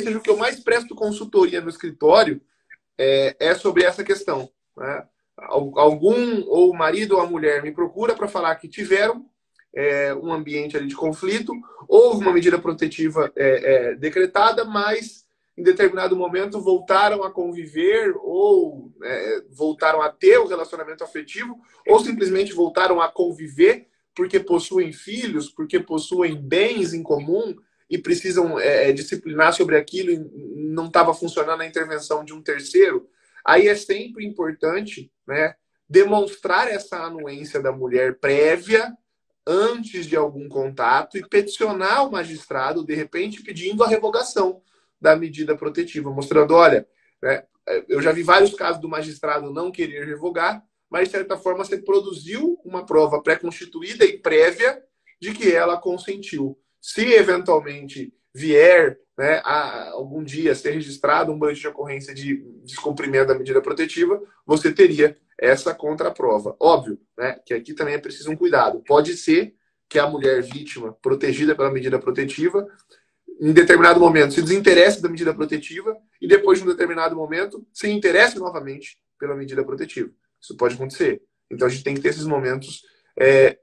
seja o que eu mais presto consultoria no escritório, é sobre essa questão, né? Algum, ou o marido ou a mulher me procura para falar que tiveram um ambiente ali de conflito, houve uma medida protetiva decretada, mas em determinado momento voltaram a conviver ou voltaram a ter o relacionamento afetivo ou simplesmente voltaram a conviver porque possuem filhos, porque possuem bens em comum e precisam disciplinar sobre aquilo e não estava funcionando a intervenção de um terceiro. Aí é sempre importante, né, demonstrar essa anuência da mulher prévia antes de algum contato e peticionar o magistrado, de repente, pedindo a revogação da medida protetiva, mostrando, olha, né, eu já vi vários casos do magistrado não querer revogar, mas, de certa forma, você produziu uma prova pré-constituída e prévia de que ela consentiu. Se, eventualmente, vier, né, a algum dia ser registrado um boletim de ocorrência de descumprimento da medida protetiva, você teria essa contraprova. Óbvio, né, que aqui também é preciso um cuidado. Pode ser que a mulher vítima, protegida pela medida protetiva, em determinado momento se desinteresse da medida protetiva e depois de um determinado momento se interesse novamente pela medida protetiva. Isso pode acontecer. Então a gente tem que ter esses momentos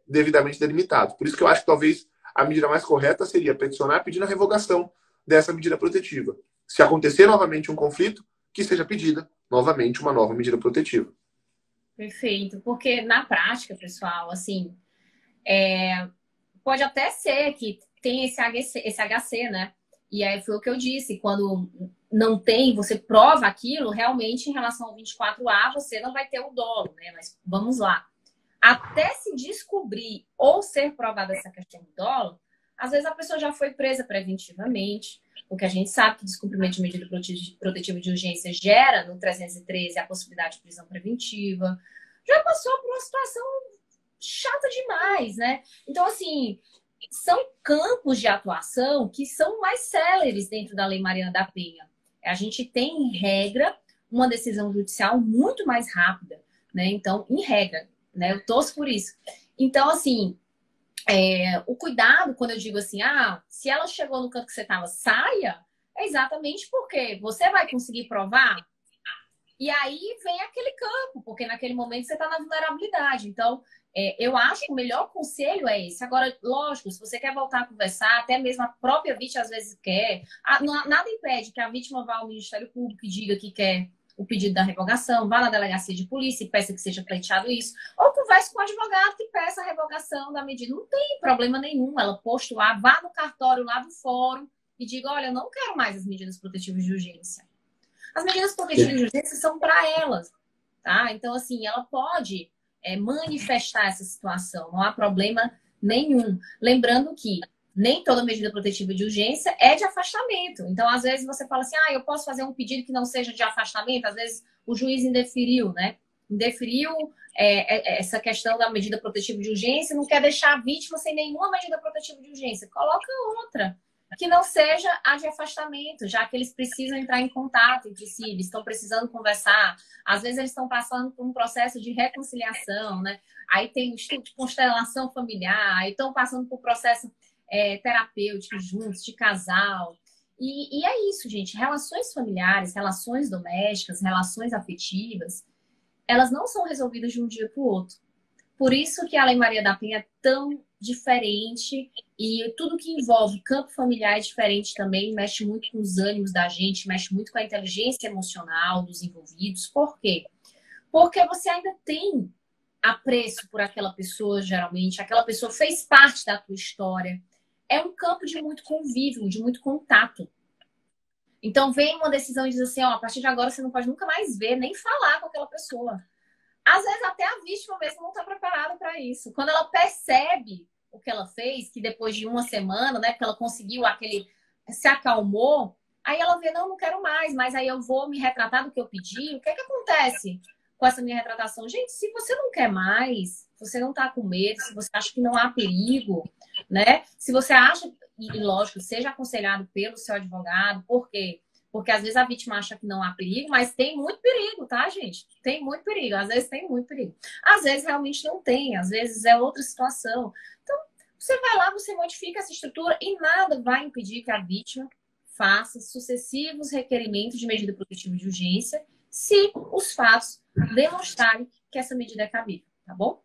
devidamente delimitados. Por isso que eu acho que talvez a medida mais correta seria peticionar pedindo a revogação dessa medida protetiva. Se acontecer novamente um conflito, que seja pedida novamente uma nova medida protetiva. Perfeito, porque na prática, pessoal, assim, pode até ser que tem esse HC, né? E aí foi o que eu disse, quando não tem, você prova aquilo, realmente em relação ao 24A, você não vai ter o dolo, né? Mas vamos lá. Até se descobrir ou ser provada essa questão do dolo, às vezes a pessoa já foi presa preventivamente, porque a gente sabe que descumprimento de medida protetiva de urgência gera no 313 a possibilidade de prisão preventiva. Já passou por uma situação chata demais, né? Então, assim, são campos de atuação que são mais céleres dentro da Lei Mariana da Penha. A gente tem, em regra, uma decisão judicial muito mais rápida, né? Então, em regra, né? Eu torço por isso. Então, assim, o cuidado, quando eu digo assim, se ela chegou no canto que você estava, saia, é exatamente porque você vai conseguir provar, e aí vem aquele campo, porque naquele momento você está na vulnerabilidade. Então, eu acho que o melhor conselho é esse. Agora, lógico, se você quer voltar a conversar, até mesmo a própria vítima às vezes quer, nada impede que a vítima vá ao Ministério Público e diga que quer o pedido da revogação, vá na delegacia de polícia e peça que seja pleiteado isso, ou converse com o advogado que peça a revogação da medida. Não tem problema nenhum ela postular, vá no cartório lá do fórum e diga, olha, eu não quero mais as medidas protetivas de urgência. As medidas protetivas de urgência são para elas, tá? Então, assim, ela pode manifestar essa situação, não há problema nenhum. Lembrando que nem toda medida protetiva de urgência é de afastamento. Então, às vezes, você fala assim, eu posso fazer um pedido que não seja de afastamento. Às vezes, o juiz indeferiu, né? Indeferiu essa questão da medida protetiva de urgência, não quer deixar a vítima sem nenhuma medida protetiva de urgência. Coloca outra, que não seja a de afastamento, já que eles precisam entrar em contato entre si, eles estão precisando conversar. Às vezes, eles estão passando por um processo de reconciliação, né? Aí tem o estudo de constelação familiar, aí estão passando por processo terapêuticos juntos, de casal. E é isso, gente. Relações familiares, relações domésticas, relações afetivas, elas não são resolvidas de um dia para o outro. Por isso que a Lei Maria da Penha é tão diferente e tudo que envolve campo familiar é diferente também, mexe muito com os ânimos da gente, mexe muito com a inteligência emocional dos envolvidos. Por quê? Porque você ainda tem apreço por aquela pessoa, geralmente. Aquela pessoa fez parte da tua história. é um campo de muito convívio, de muito contato. Então, vem uma decisão e diz assim, ó, a partir de agora você não pode nunca mais ver, nem falar com aquela pessoa. Às vezes, até a vítima mesmo não está preparada para isso. Quando ela percebe o que ela fez, que depois de uma semana, né, que ela conseguiu se acalmou, aí ela vê, não quero mais, mas aí eu vou me retratar do que eu pedi. O que é que acontece com essa minha retratação? Gente, se você não quer mais, se você não está com medo, se você acha que não há perigo, né? Se você acha, e lógico, seja aconselhado pelo seu advogado, por quê? Porque às vezes a vítima acha que não há perigo, mas tem muito perigo, tá, gente? Tem muito perigo, às vezes tem muito perigo. Às vezes realmente não tem, às vezes é outra situação. Então, você vai lá, você modifica essa estrutura e nada vai impedir que a vítima faça sucessivos requerimentos de medida protetiva de urgência se os fatos demonstrarem que essa medida é cabível, tá bom?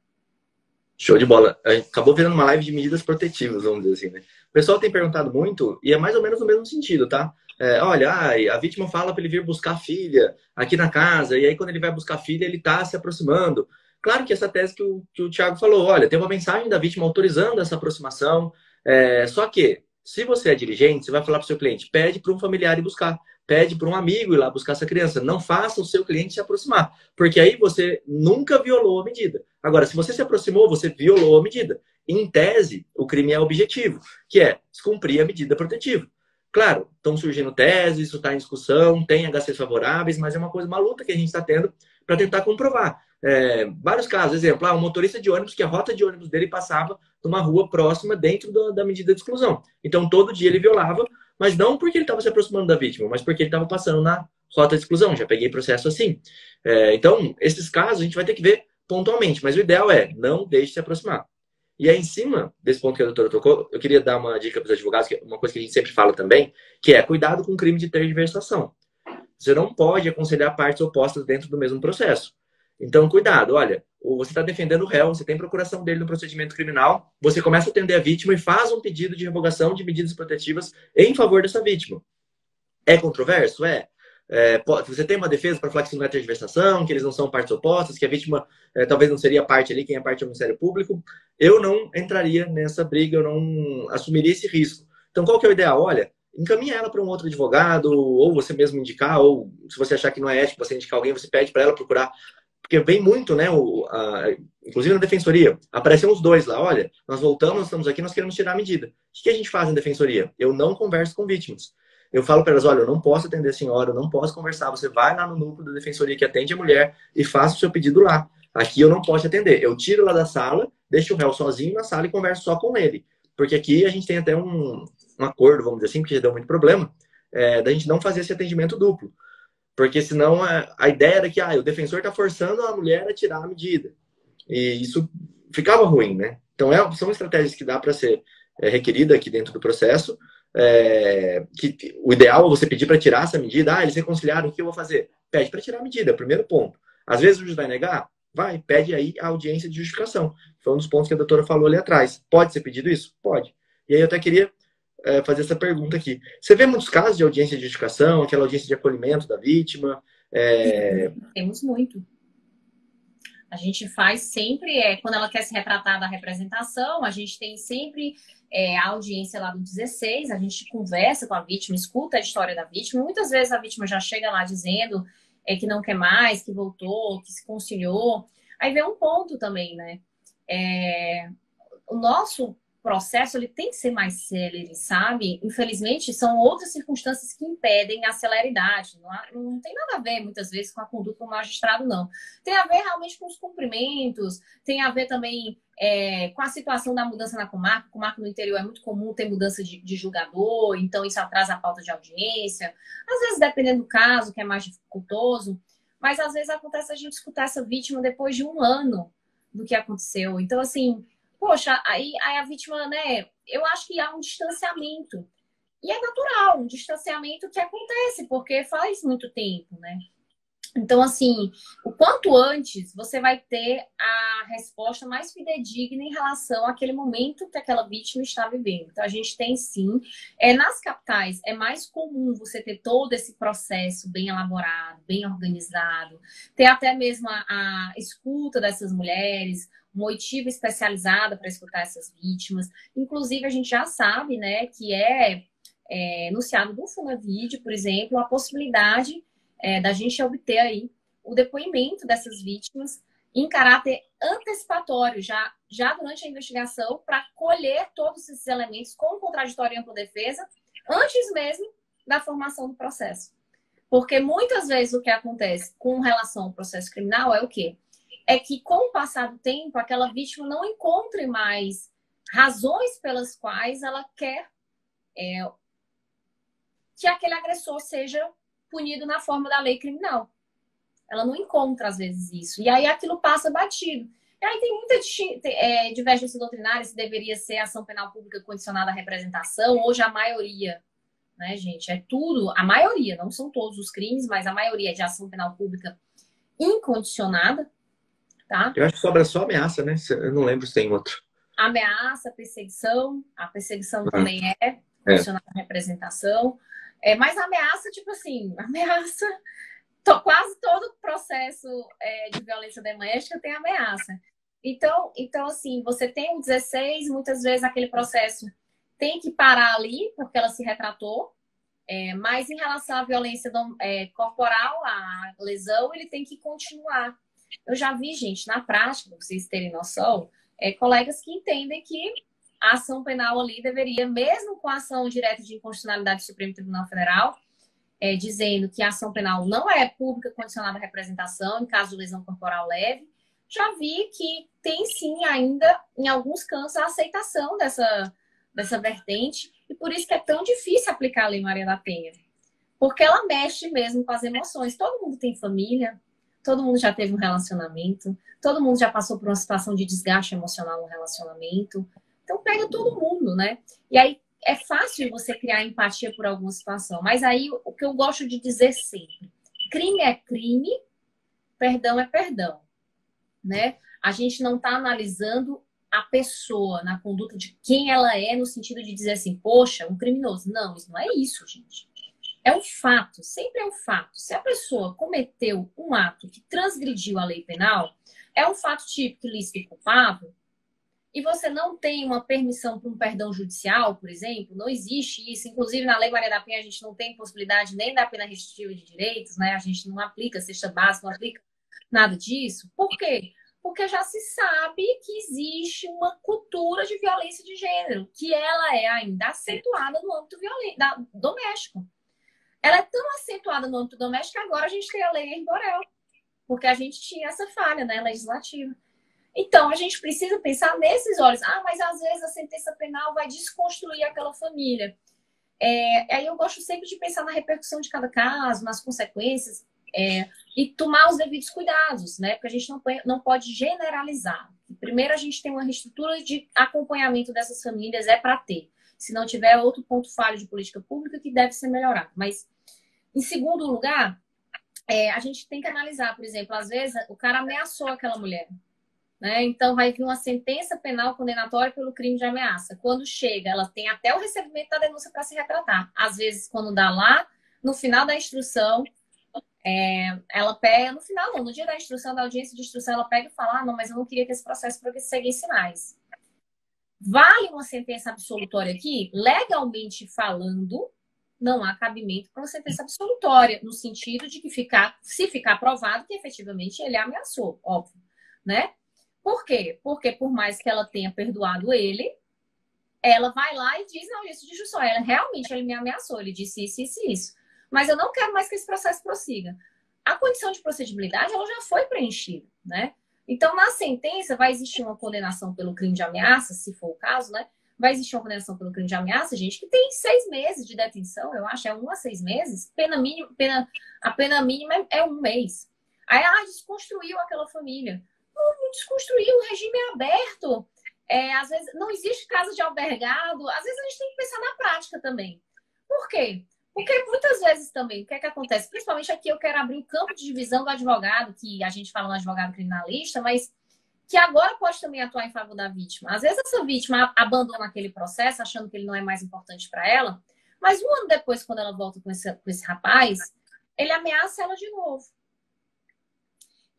Show de bola. Acabou virando uma live de medidas protetivas, vamos dizer assim, né? O pessoal tem perguntado muito e é mais ou menos no mesmo sentido, tá? Olha, a vítima fala para ele vir buscar a filha aqui na casa, e aí quando ele vai buscar a filha, ele tá se aproximando. Claro que essa tese que o Thiago falou, olha, tem uma mensagem da vítima autorizando essa aproximação, só que, se você é dirigente, você vai falar para o seu cliente, pede para um familiar ir buscar, pede para um amigo ir lá buscar essa criança. Não faça o seu cliente se aproximar, porque aí você nunca violou a medida. Agora, se você se aproximou, você violou a medida. Em tese, o crime é objetivo, que é descumprir a medida protetiva. Claro, estão surgindo teses, isso está em discussão, tem HCs favoráveis, mas é uma luta que a gente está tendo para tentar comprovar. Vários casos, exemplo, um motorista de ônibus que a rota de ônibus dele passava numa rua próxima dentro da medida de exclusão. Então, todo dia ele violava, mas não porque ele estava se aproximando da vítima, mas porque ele estava passando na rota de exclusão. Já peguei processo assim. Então, esses casos a gente vai ter que ver pontualmente, mas o ideal é não deixe se aproximar. E aí, em cima desse ponto que a doutora tocou, eu queria dar uma dica para os advogados, que é uma coisa que a gente sempre fala também, que é cuidado com o crime de tergiversação. Você não pode aconselhar partes opostas dentro do mesmo processo. Então, cuidado, olha, você está defendendo o réu, você tem procuração dele no procedimento criminal, você começa a atender a vítima e faz um pedido de revogação de medidas protetivas em favor dessa vítima. É controverso? Você tem uma defesa para falar que isso não é tergiversação, que eles não são partes opostas, que a vítima talvez não seria parte ali, quem é parte é o Ministério Público. Eu não entraria nessa briga, eu não assumiria esse risco. Então, qual que é o ideal? Olha, encaminha ela para um outro advogado, ou você mesmo indicar, ou se você achar que não é ético você indicar alguém, você pede para ela procurar. Porque vem muito, né? Inclusive na defensoria, aparecem os dois lá. Olha, nós voltamos, nós estamos aqui, nós queremos tirar a medida. O que a gente faz na defensoria? Eu não converso com vítimas. Eu falo para elas, olha, eu não posso atender a senhora, eu não posso conversar. Você vai lá no núcleo da defensoria que atende a mulher e faça o seu pedido lá. Aqui eu não posso atender. Eu tiro lá da sala, deixo o réu sozinho na sala e converso só com ele. Porque aqui a gente tem até um acordo, vamos dizer assim, porque já deu muito problema, da gente não fazer esse atendimento duplo. Porque senão a ideia era que o defensor está forçando a mulher a tirar a medida. E isso ficava ruim, né? Então são estratégias que dá para ser requerida aqui dentro do processo. Que o ideal é você pedir para tirar essa medida. Eles reconciliaram, o que eu vou fazer? Pede para tirar a medida, é o primeiro ponto. Às vezes o juiz vai negar? Vai, pede aí a audiência de justificação. Foi um dos pontos que a doutora falou ali atrás. Pode ser pedido isso? Pode. E aí eu até queria fazer essa pergunta aqui. Você vê muitos casos de audiência de justificação, aquela audiência de acolhimento da vítima? Temos muito. A gente faz sempre, quando ela quer se retratar da representação, a gente tem sempre a audiência lá do 16, a gente conversa com a vítima, escuta a história da vítima. Muitas vezes a vítima já chega lá dizendo que não quer mais, que voltou, que se conciliou. Aí vem um ponto também, né? O nosso processo ele tem que ser mais célere, sabe? Infelizmente, são outras circunstâncias que impedem a celeridade. Não tem nada a ver, muitas vezes, com a conduta do magistrado, não. Tem a ver realmente com os cumprimentos, tem a ver também com a situação da mudança na comarca. Comarca no interior é muito comum ter mudança de julgador, então isso atrasa a pauta de audiência. Às vezes, dependendo do caso, que é mais dificultoso, mas às vezes acontece a gente escutar essa vítima depois de um ano do que aconteceu. Então, assim, poxa, aí a vítima, né? Eu acho que há um distanciamento. E é natural, um distanciamento que acontece, porque faz muito tempo, né? Então, assim, o quanto antes você vai ter a resposta mais fidedigna em relação àquele momento que aquela vítima está vivendo. Então, a gente tem sim. Nas capitais, é mais comum você ter todo esse processo bem elaborado, bem organizado, ter até mesmo a escuta dessas mulheres, uma oitiva especializada para escutar essas vítimas. Inclusive, a gente já sabe, né, que enunciado no Funavídeo, por exemplo, a possibilidade da gente obter aí o depoimento dessas vítimas em caráter antecipatório, já durante a investigação, para colher todos esses elementos com contraditório e ampla defesa, antes mesmo da formação do processo. Porque muitas vezes o que acontece com relação ao processo criminal é o quê? É que com o passar do tempo, aquela vítima não encontre mais razões pelas quais ela quer que aquele agressor seja punido na forma da lei criminal. Ela não encontra, às vezes, isso. E aí aquilo passa batido. E aí tem muita divergência doutrinária se deveria ser ação penal pública condicionada à representação, hoje a maioria, né, gente? É tudo, a maioria, não são todos os crimes, mas a maioria é de ação penal pública incondicionada, tá? Eu acho que sobra só ameaça, né? Eu não lembro se tem outro. Ameaça, perseguição. A perseguição também é condicionada à representação. Mas a ameaça, tipo assim, ameaça... Quase todo processo de violência doméstica tem ameaça. Então, assim, você tem um 16, muitas vezes aquele processo tem que parar ali, porque ela se retratou, mas em relação à violência corporal, a lesão, ele tem que continuar. Eu já vi, gente, na prática, pra vocês terem noção, colegas que entendem que a ação penal ali deveria, mesmo com a ação direta de inconstitucionalidade do Supremo Tribunal Federal, dizendo que a ação penal não é pública condicionada à representação em caso de lesão corporal leve, já vi que tem sim ainda, em alguns casos, a aceitação dessa vertente, e por isso que é tão difícil aplicar a Lei Maria da Penha. Porque ela mexe mesmo com as emoções. Todo mundo tem família, todo mundo já teve um relacionamento, todo mundo já passou por uma situação de desgaste emocional no relacionamento. Então pega todo mundo, né? E aí é fácil você criar empatia por alguma situação, mas aí o que eu gosto de dizer sempre, crime é crime, perdão é perdão, né? A gente não está analisando a pessoa na conduta de quem ela é, no sentido de dizer assim, poxa, um criminoso. Não, isso não é isso, gente. É um fato, sempre é um fato. Se a pessoa cometeu um ato que transgrediu a lei penal, é um fato típico, ilícito e culpável, e você não tem uma permissão para um perdão judicial, por exemplo, não existe isso. Inclusive, na Lei Maria da Penha, a gente não tem possibilidade nem da pena restritiva de direitos, né? A gente não aplica cesta básica, não aplica nada disso. Por quê? Porque já se sabe que existe uma cultura de violência de gênero, que ela é ainda acentuada no âmbito doméstico. Ela é tão acentuada no âmbito doméstico que agora a gente tem a Lei Edir Borel, porque a gente tinha essa falha, né, legislativa. Então, a gente precisa pensar nesses olhos. Mas às vezes a sentença penal vai desconstruir aquela família. Aí eu gosto sempre de pensar na repercussão de cada caso, nas consequências, e tomar os devidos cuidados, né? Porque a gente não pode generalizar. Primeiro, a gente tem uma reestrutura de acompanhamento dessas famílias, para ter. Se não tiver, outro ponto falho de política pública que deve ser melhorado. Mas, em segundo lugar, a gente tem que analisar, por exemplo, às vezes o cara ameaçou aquela mulher, né? Então, vai vir uma sentença penal condenatória pelo crime de ameaça. Quando chega, ela tem até o recebimento da denúncia para se retratar. Às vezes, quando dá lá, no final da instrução, ela pega, no final não, no dia da instrução, da audiência de instrução, ela pega e fala, não, mas eu não queria que esse processo seguisse mais. Vale uma sentença absolutória aqui? Legalmente falando, não há cabimento para uma sentença absolutória, no sentido de que se ficar provado que efetivamente ele ameaçou, óbvio, né? Por quê? Porque por mais que ela tenha perdoado ele, ela vai lá e diz na audiência de instrução, realmente ele me ameaçou, ele disse isso, isso e isso. Mas eu não quero mais que esse processo prossiga. A condição de procedibilidade, ela já foi preenchida, né? Então, na sentença, vai existir uma condenação pelo crime de ameaça, se for o caso, né? Vai existir uma condenação pelo crime de ameaça, gente, que tem 6 meses de detenção, eu acho, 1 a 6 meses. A pena mínima é 1 mês. Aí, desconstruiu aquela família. Não desconstruiu, o regime é aberto. Às vezes, não existe casa de albergado. Às vezes, a gente tem que pensar na prática também. Por quê? Porque muitas vezes também, o que é que acontece? Principalmente aqui eu quero abrir o campo de divisão do advogado, que a gente fala no advogado criminalista, mas que agora pode também atuar em favor da vítima. Às vezes essa vítima abandona aquele processo, achando que ele não é mais importante para ela, mas um ano depois, quando ela volta com esse rapaz, ele ameaça ela de novo.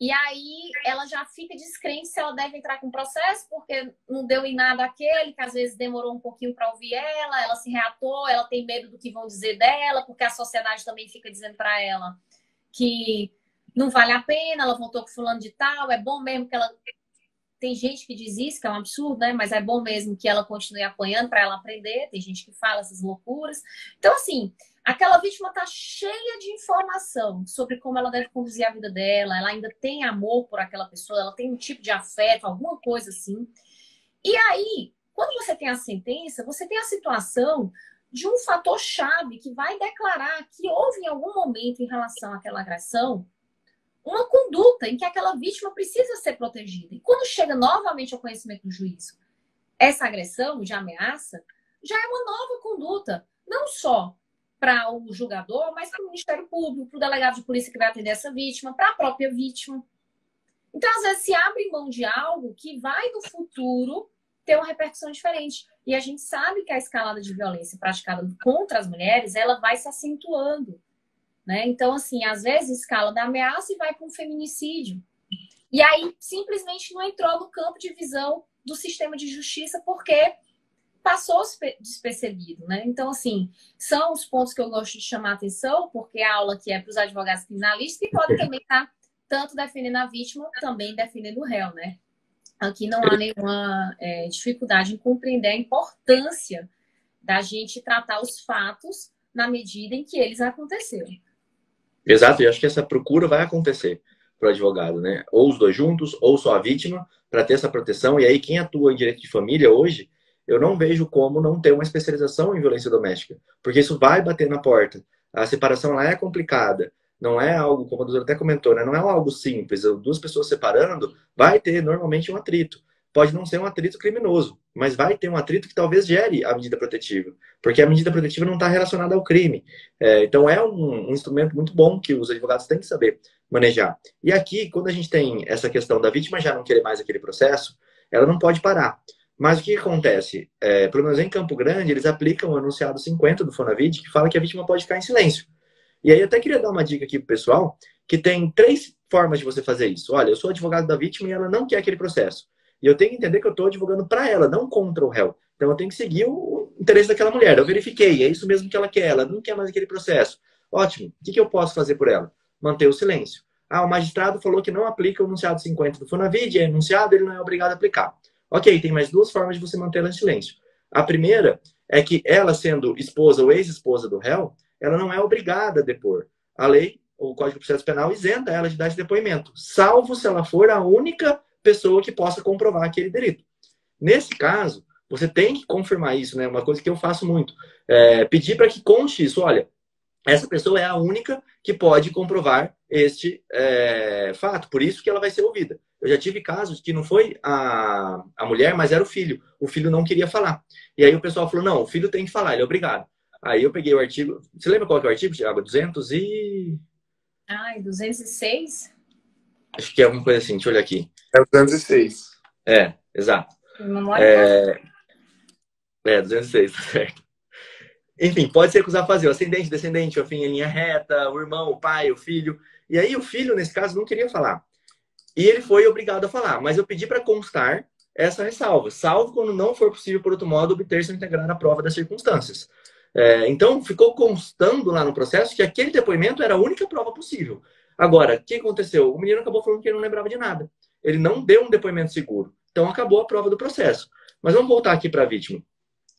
E aí ela já fica descrente se ela deve entrar com o processo, porque não deu em nada aquele, que às vezes demorou um pouquinho para ouvir ela se reatou, ela tem medo do que vão dizer dela, porque a sociedade também fica dizendo para ela que não vale a pena, ela voltou com fulano de tal, é bom mesmo que ela... Tem gente que diz isso, que é um absurdo, né? Mas é bom mesmo que ela continue apanhando para ela aprender, tem gente que fala essas loucuras. Então, assim, aquela vítima está cheia de informação sobre como ela deve conduzir a vida dela, ela ainda tem amor por aquela pessoa, ela tem um tipo de afeto, alguma coisa assim. E aí, quando você tem a sentença, você tem a situação de um fator chave que vai declarar que houve em algum momento em relação àquela agressão uma conduta em que aquela vítima precisa ser protegida. E quando chega novamente ao conhecimento do juízo, essa agressão de ameaça já é uma nova conduta, não só para o julgador, mas para o Ministério Público, para o delegado de polícia que vai atender essa vítima, para a própria vítima. Então, às vezes, se abre mão de algo que vai, no futuro, ter uma repercussão diferente. E a gente sabe que a escalada de violência praticada contra as mulheres, ela vai se acentuando. Né? Então, assim, às vezes escala da ameaça e vai para um feminicídio. E aí, simplesmente não entrou no campo de visão do sistema de justiça porque passou despercebido, né? Então, assim, são os pontos que eu gosto de chamar a atenção, porque a aula que é para os advogados criminalistas, que podem também estar tanto defendendo a vítima, também defendendo o réu, né? Aqui não há nenhuma dificuldade em compreender a importância da gente tratar os fatos na medida em que eles aconteceram. Exato, e acho que essa procura vai acontecer para o advogado, né? Ou os dois juntos, ou só a vítima, para ter essa proteção. E aí, quem atua em direito de família hoje, eu não vejo como não ter uma especialização em violência doméstica, porque isso vai bater na porta. A separação lá é complicada, não é algo, como a doutora até comentou, né? Não é algo simples. Duas pessoas separando, vai ter normalmente um atrito. Pode não ser um atrito criminoso, mas vai ter um atrito que talvez gere a medida protetiva, porque a medida protetiva não está relacionada ao crime. Então é um instrumento muito bom que os advogados têm que saber manejar. E aqui, quando a gente tem essa questão da vítima já não querer mais aquele processo, ela não pode parar. Mas o que acontece? Pelo menos em Campo Grande, eles aplicam o enunciado 50 do Fonavide, que fala que a vítima pode ficar em silêncio. E aí eu até queria dar uma dica aqui pro pessoal, que tem 3 formas de você fazer isso. Olha, eu sou advogado da vítima e ela não quer aquele processo. E eu tenho que entender que eu estou advogando para ela, não contra o réu. Então eu tenho que seguir o interesse daquela mulher. Eu verifiquei, é isso mesmo que ela quer. Ela não quer mais aquele processo. Ótimo. O que eu posso fazer por ela? Manter o silêncio. O magistrado falou que não aplica o enunciado 50 do Fonavide, é enunciado, ele não é obrigado a aplicar. Ok, tem mais 2 formas de você manter ela em silêncio. A primeira é que ela, sendo esposa ou ex-esposa do réu, ela não é obrigada a depor. A lei, o Código de Processo Penal, isenta ela de dar esse depoimento, salvo se ela for a única pessoa que possa comprovar aquele delito. Nesse caso, você tem que confirmar isso, né? Uma coisa que eu faço muito. Pedir para que conste isso. Olha, essa pessoa é a única que pode comprovar este fato. Por isso que ela vai ser ouvida. Eu já tive casos que não foi a mulher, mas era o filho. O filho não queria falar. E aí o pessoal falou, não, o filho tem que falar, ele é obrigado. Aí eu peguei o artigo... Você lembra qual que é o artigo, Thiago? 206? Acho que é alguma coisa assim, deixa eu olhar aqui. É o 206. Exato. Memória 206, tá certo. Enfim, pode se recusar a fazer o ascendente, descendente, o fim em linha reta, o irmão, o pai, o filho. E aí o filho, nesse caso, não queria falar. E ele foi obrigado a falar. Mas eu pedi para constar essa ressalva. Salvo quando não for possível, por outro modo, obter-se ou integrar a prova das circunstâncias. Então, ficou constando lá no processo que aquele depoimento era a única prova possível. Agora, o que aconteceu? O menino acabou falando que ele não lembrava de nada. Ele não deu um depoimento seguro. Então, acabou a prova do processo. Mas vamos voltar aqui para a vítima.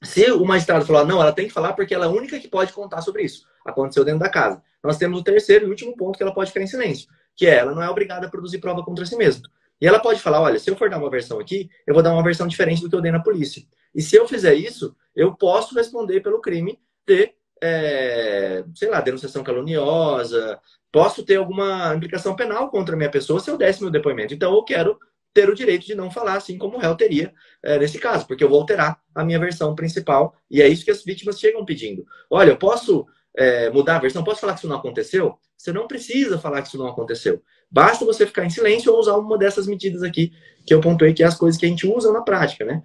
Se o magistrado falar, não, ela tem que falar porque ela é a única que pode contar sobre isso. Aconteceu dentro da casa. Nós temos o terceiro e último ponto que ela pode ficar em silêncio, que ela não é obrigada a produzir prova contra si mesma. E ela pode falar, olha, se eu for dar uma versão aqui, eu vou dar uma versão diferente do que eu dei na polícia. E se eu fizer isso, eu posso responder pelo crime de, sei lá, denunciação caluniosa, posso ter alguma implicação penal contra a minha pessoa se eu desse meu depoimento. Então, eu quero ter o direito de não falar, assim como o réu teria nesse caso, porque eu vou alterar a minha versão principal, e é isso que as vítimas chegam pedindo. Olha, eu posso mudar a versão? Posso falar que isso não aconteceu? Você não precisa falar que isso não aconteceu. Basta você ficar em silêncio ou usar uma dessas medidas aqui, que eu pontuei que é as coisas que a gente usa na prática, né?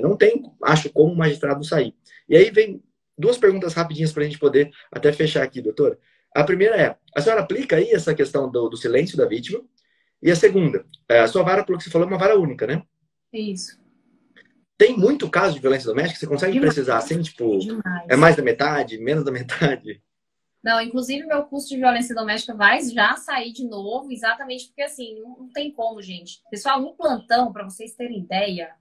Não tem, acho, como o magistrado sair. E aí vem 2 perguntas rapidinhas para a gente poder até fechar aqui, doutora. A primeira é, a senhora aplica aí essa questão do silêncio da vítima? E a segunda, a sua vara, pelo que você falou, é uma vara única, né? Isso. Tem muito caso de violência doméstica? Você consegue precisar assim, tipo, é mais da metade, menos da metade? Não, inclusive meu curso de violência doméstica vai já sair de novo, exatamente porque assim, não tem como, gente. Pessoal, no plantão, para vocês terem ideia,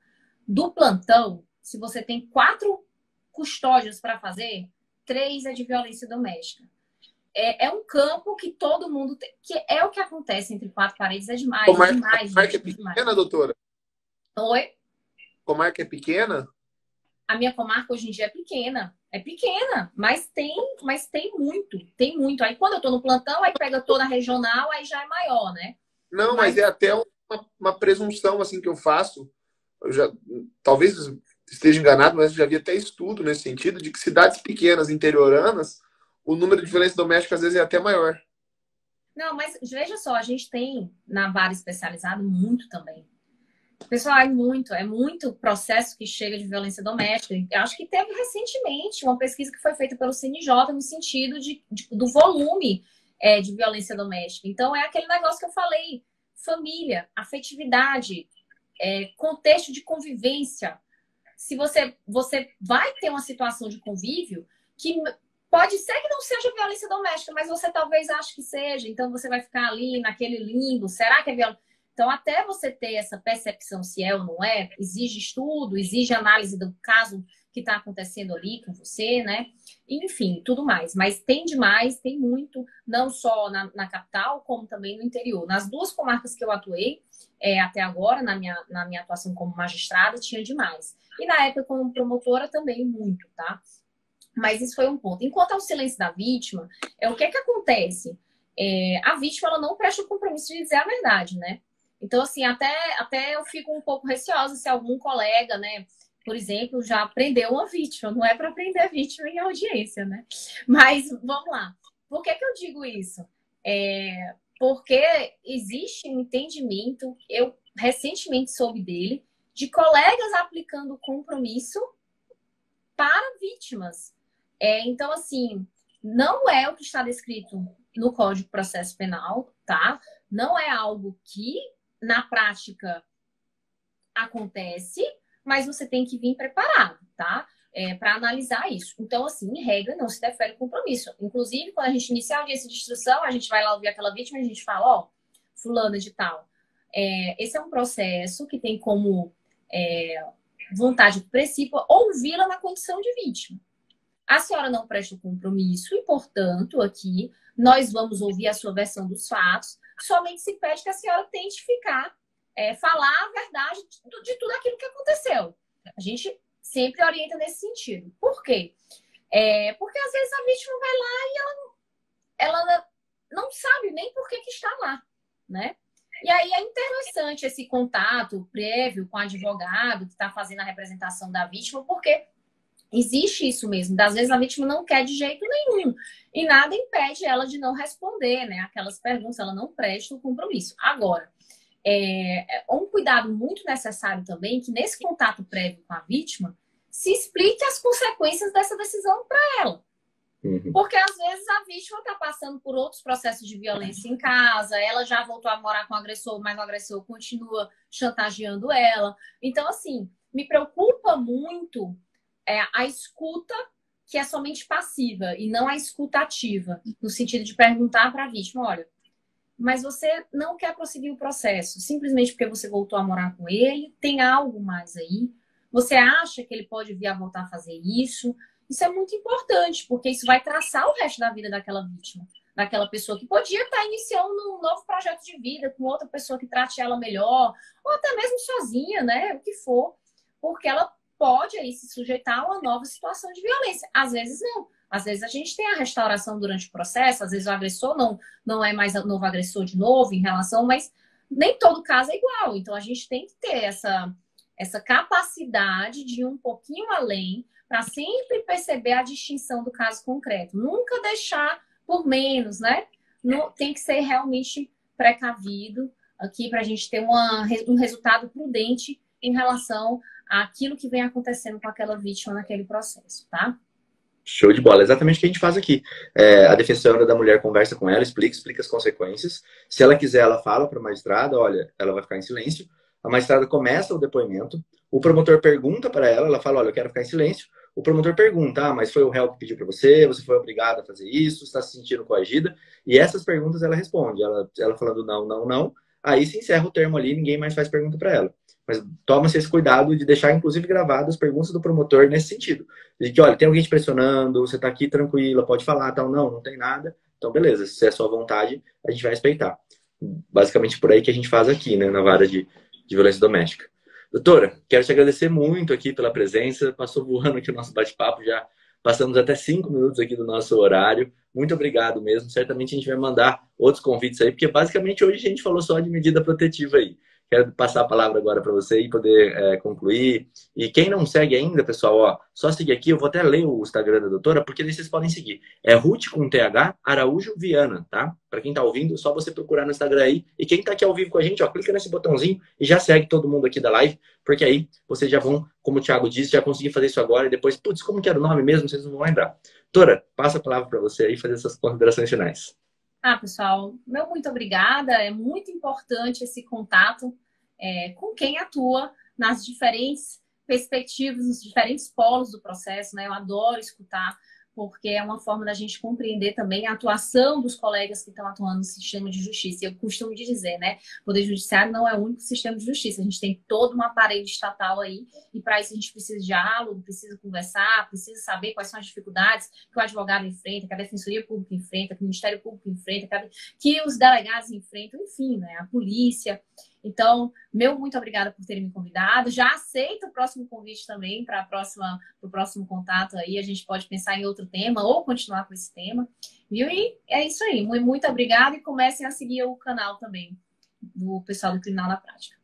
do plantão, se você tem 4 custódias para fazer, 3 é de violência doméstica. É um campo que todo mundo tem, que é o que acontece entre 4 paredes, é demais. Comarca, demais, comarca gente, é pequena, demais. doutora? Oi? Comarca é pequena? A minha comarca hoje em dia é pequena, mas tem muito. Aí quando eu tô no plantão, aí pega toda a regional, aí já é maior, né? Não, mas é até uma presunção assim que eu faço. Talvez esteja enganado, mas eu já vi até estudo nesse sentido, de que cidades pequenas, interioranas, o número de violência doméstica às vezes é até maior. Não, mas veja só, a gente tem na vara especializada muito também. Pessoal, é muito processo que chega de violência doméstica. Eu acho que teve recentemente uma pesquisa que foi feita pelo CNJ no sentido do volume de violência doméstica. Então, é aquele negócio que eu falei: família, afetividade, contexto de convivência. Se você vai ter uma situação de convívio que pode ser que não seja violência doméstica, mas você talvez ache que seja. Então, você vai ficar ali naquele limbo. Será que é violência? Então, até você ter essa percepção se é ou não é, exige estudo, exige análise do caso que está acontecendo ali com você, né? Enfim, tudo mais. Mas tem demais, tem muito, não só na capital, como também no interior. Nas 2 comarcas que eu atuei, até agora, na minha atuação como magistrada, tinha demais. E na época, como promotora, também muito, tá? Mas isso foi um ponto. Enquanto ao silêncio da vítima, o que acontece? A vítima, ela não presta o compromisso de dizer a verdade, né? Então, assim, até eu fico um pouco receosa se algum colega, né, por exemplo, já prendeu uma vítima. Não é para prender a vítima em audiência, né? Mas, vamos lá. Por que eu digo isso? Porque existe um entendimento, eu recentemente soube dele, de colegas aplicando compromisso para vítimas. Então, assim, não é o que está descrito no Código de Processo Penal, tá? Não é algo que na prática acontece, mas você tem que vir preparado, tá? Para analisar isso. Então, assim, em regra, não se defere compromisso. Inclusive, quando a gente inicia a audiência de instrução, a gente vai lá ouvir aquela vítima e a gente fala, ó, fulana de tal, esse é um processo que tem como vontade do princípio ouvi-la na condição de vítima. A senhora não presta o compromisso e, portanto, aqui nós vamos ouvir a sua versão dos fatos. Somente se pede que a senhora tente falar a verdade de tudo aquilo que aconteceu. A gente sempre orienta nesse sentido. Por quê? Porque às vezes a vítima vai lá e ela não sabe nem por que está lá, né? E aí é interessante esse contato prévio com o advogado que está fazendo a representação da vítima, porque existe isso mesmo. Às vezes a vítima não quer de jeito nenhum. E nada impede ela de não responder, né? Aquelas perguntas, ela não presta o compromisso. Agora, um cuidado muito necessário também, que nesse contato prévio com a vítima, se explique as consequências dessa decisão para ela. Uhum. Porque às vezes a vítima está passando por outros processos de violência em casa, ela já voltou a morar com o agressor, mas o agressor continua chantageando ela. Então, assim, me preocupa muito a escuta que é somente passiva e não a escuta ativa, no sentido de perguntar para a vítima, olha, mas você não quer prosseguir o processo simplesmente porque você voltou a morar com ele, tem algo mais aí, você acha que ele pode vir a voltar a fazer isso? Isso é muito importante, porque isso vai traçar o resto da vida daquela vítima, daquela pessoa que podia estar iniciando um novo projeto de vida com outra pessoa que trate ela melhor, ou até mesmo sozinha, né? O que for, porque ela pode aí se sujeitar a uma nova situação de violência. Às vezes não. Às vezes a gente tem a restauração durante o processo, às vezes o agressor não é mais novo agressor de novo em relação, mas nem todo caso é igual. Então a gente tem que ter essa capacidade de ir um pouquinho além para sempre perceber a distinção do caso concreto. Nunca deixar por menos, né? Não, tem que ser realmente precavido aqui para a gente ter um resultado prudente em relação àquilo que vem acontecendo com aquela vítima naquele processo, tá? Show de bola. Exatamente o que a gente faz aqui. A defensora da mulher conversa com ela, explica as consequências. Se ela quiser, ela fala para a magistrada, olha, ela vai ficar em silêncio. A magistrada começa o depoimento. O promotor pergunta para ela, ela fala, olha, eu quero ficar em silêncio. O promotor pergunta, mas foi o réu que pediu para você? Você foi obrigado a fazer isso? Está se sentindo coagida? E essas perguntas ela responde. Ela falando não, não, não. Aí se encerra o termo ali, ninguém mais faz pergunta para ela. Mas toma-se esse cuidado de deixar, inclusive, gravadas as perguntas do promotor nesse sentido. De que, olha, tem alguém te pressionando, você está aqui tranquila, pode falar, tal. Não tem nada. Então, beleza, se é sua vontade, a gente vai respeitar. Basicamente por aí que a gente faz aqui, né, na vara de violência doméstica. Doutora, quero te agradecer muito aqui pela presença. Passou voando aqui o nosso bate-papo, já passamos até 5 minutos aqui do nosso horário. Muito obrigado mesmo. Certamente a gente vai mandar outros convites aí, porque basicamente hoje a gente falou só de medida protetiva aí. Quero passar a palavra agora para você e poder concluir. E quem não segue ainda, pessoal, ó, só seguir aqui. Eu vou até ler o Instagram da doutora, porque daí vocês podem seguir. É Ruth com TH Araújo Viana, tá? Para quem tá ouvindo, só você procurar no Instagram aí. E quem tá aqui ao vivo com a gente, ó, clica nesse botãozinho e já segue todo mundo aqui da live, porque aí vocês já vão, como o Thiago disse, já conseguir fazer isso agora e depois, putz, como que era o nome mesmo? Vocês não vão lembrar. Doutora, passa a palavra para você aí fazer essas considerações finais. Pessoal, meu muito obrigada. É muito importante esse contato com quem atua nas diferentes perspectivas, nos diferentes polos do processo, né? Eu adoro escutar, porque é uma forma da gente compreender também a atuação dos colegas que estão atuando no sistema de justiça. E eu costumo dizer, né? O Poder Judiciário não é o único sistema de justiça. A gente tem todo uma parede estatal aí, e para isso a gente precisa de diálogo, precisa conversar, precisa saber quais são as dificuldades que o advogado enfrenta, que a Defensoria Pública enfrenta, que o Ministério Público enfrenta, que os delegados enfrentam, enfim, né? A polícia. Então, meu muito obrigada por terem me convidado. Já aceito o próximo convite também para o próximo contato aí. A gente pode pensar em outro tema ou continuar com esse tema. Viu? E é isso aí. Muito obrigada e comecem a seguir o canal também do pessoal do Criminal na Prática.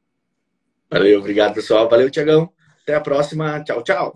Valeu, obrigado, pessoal. Valeu, Tiagão. Até a próxima. Tchau, tchau.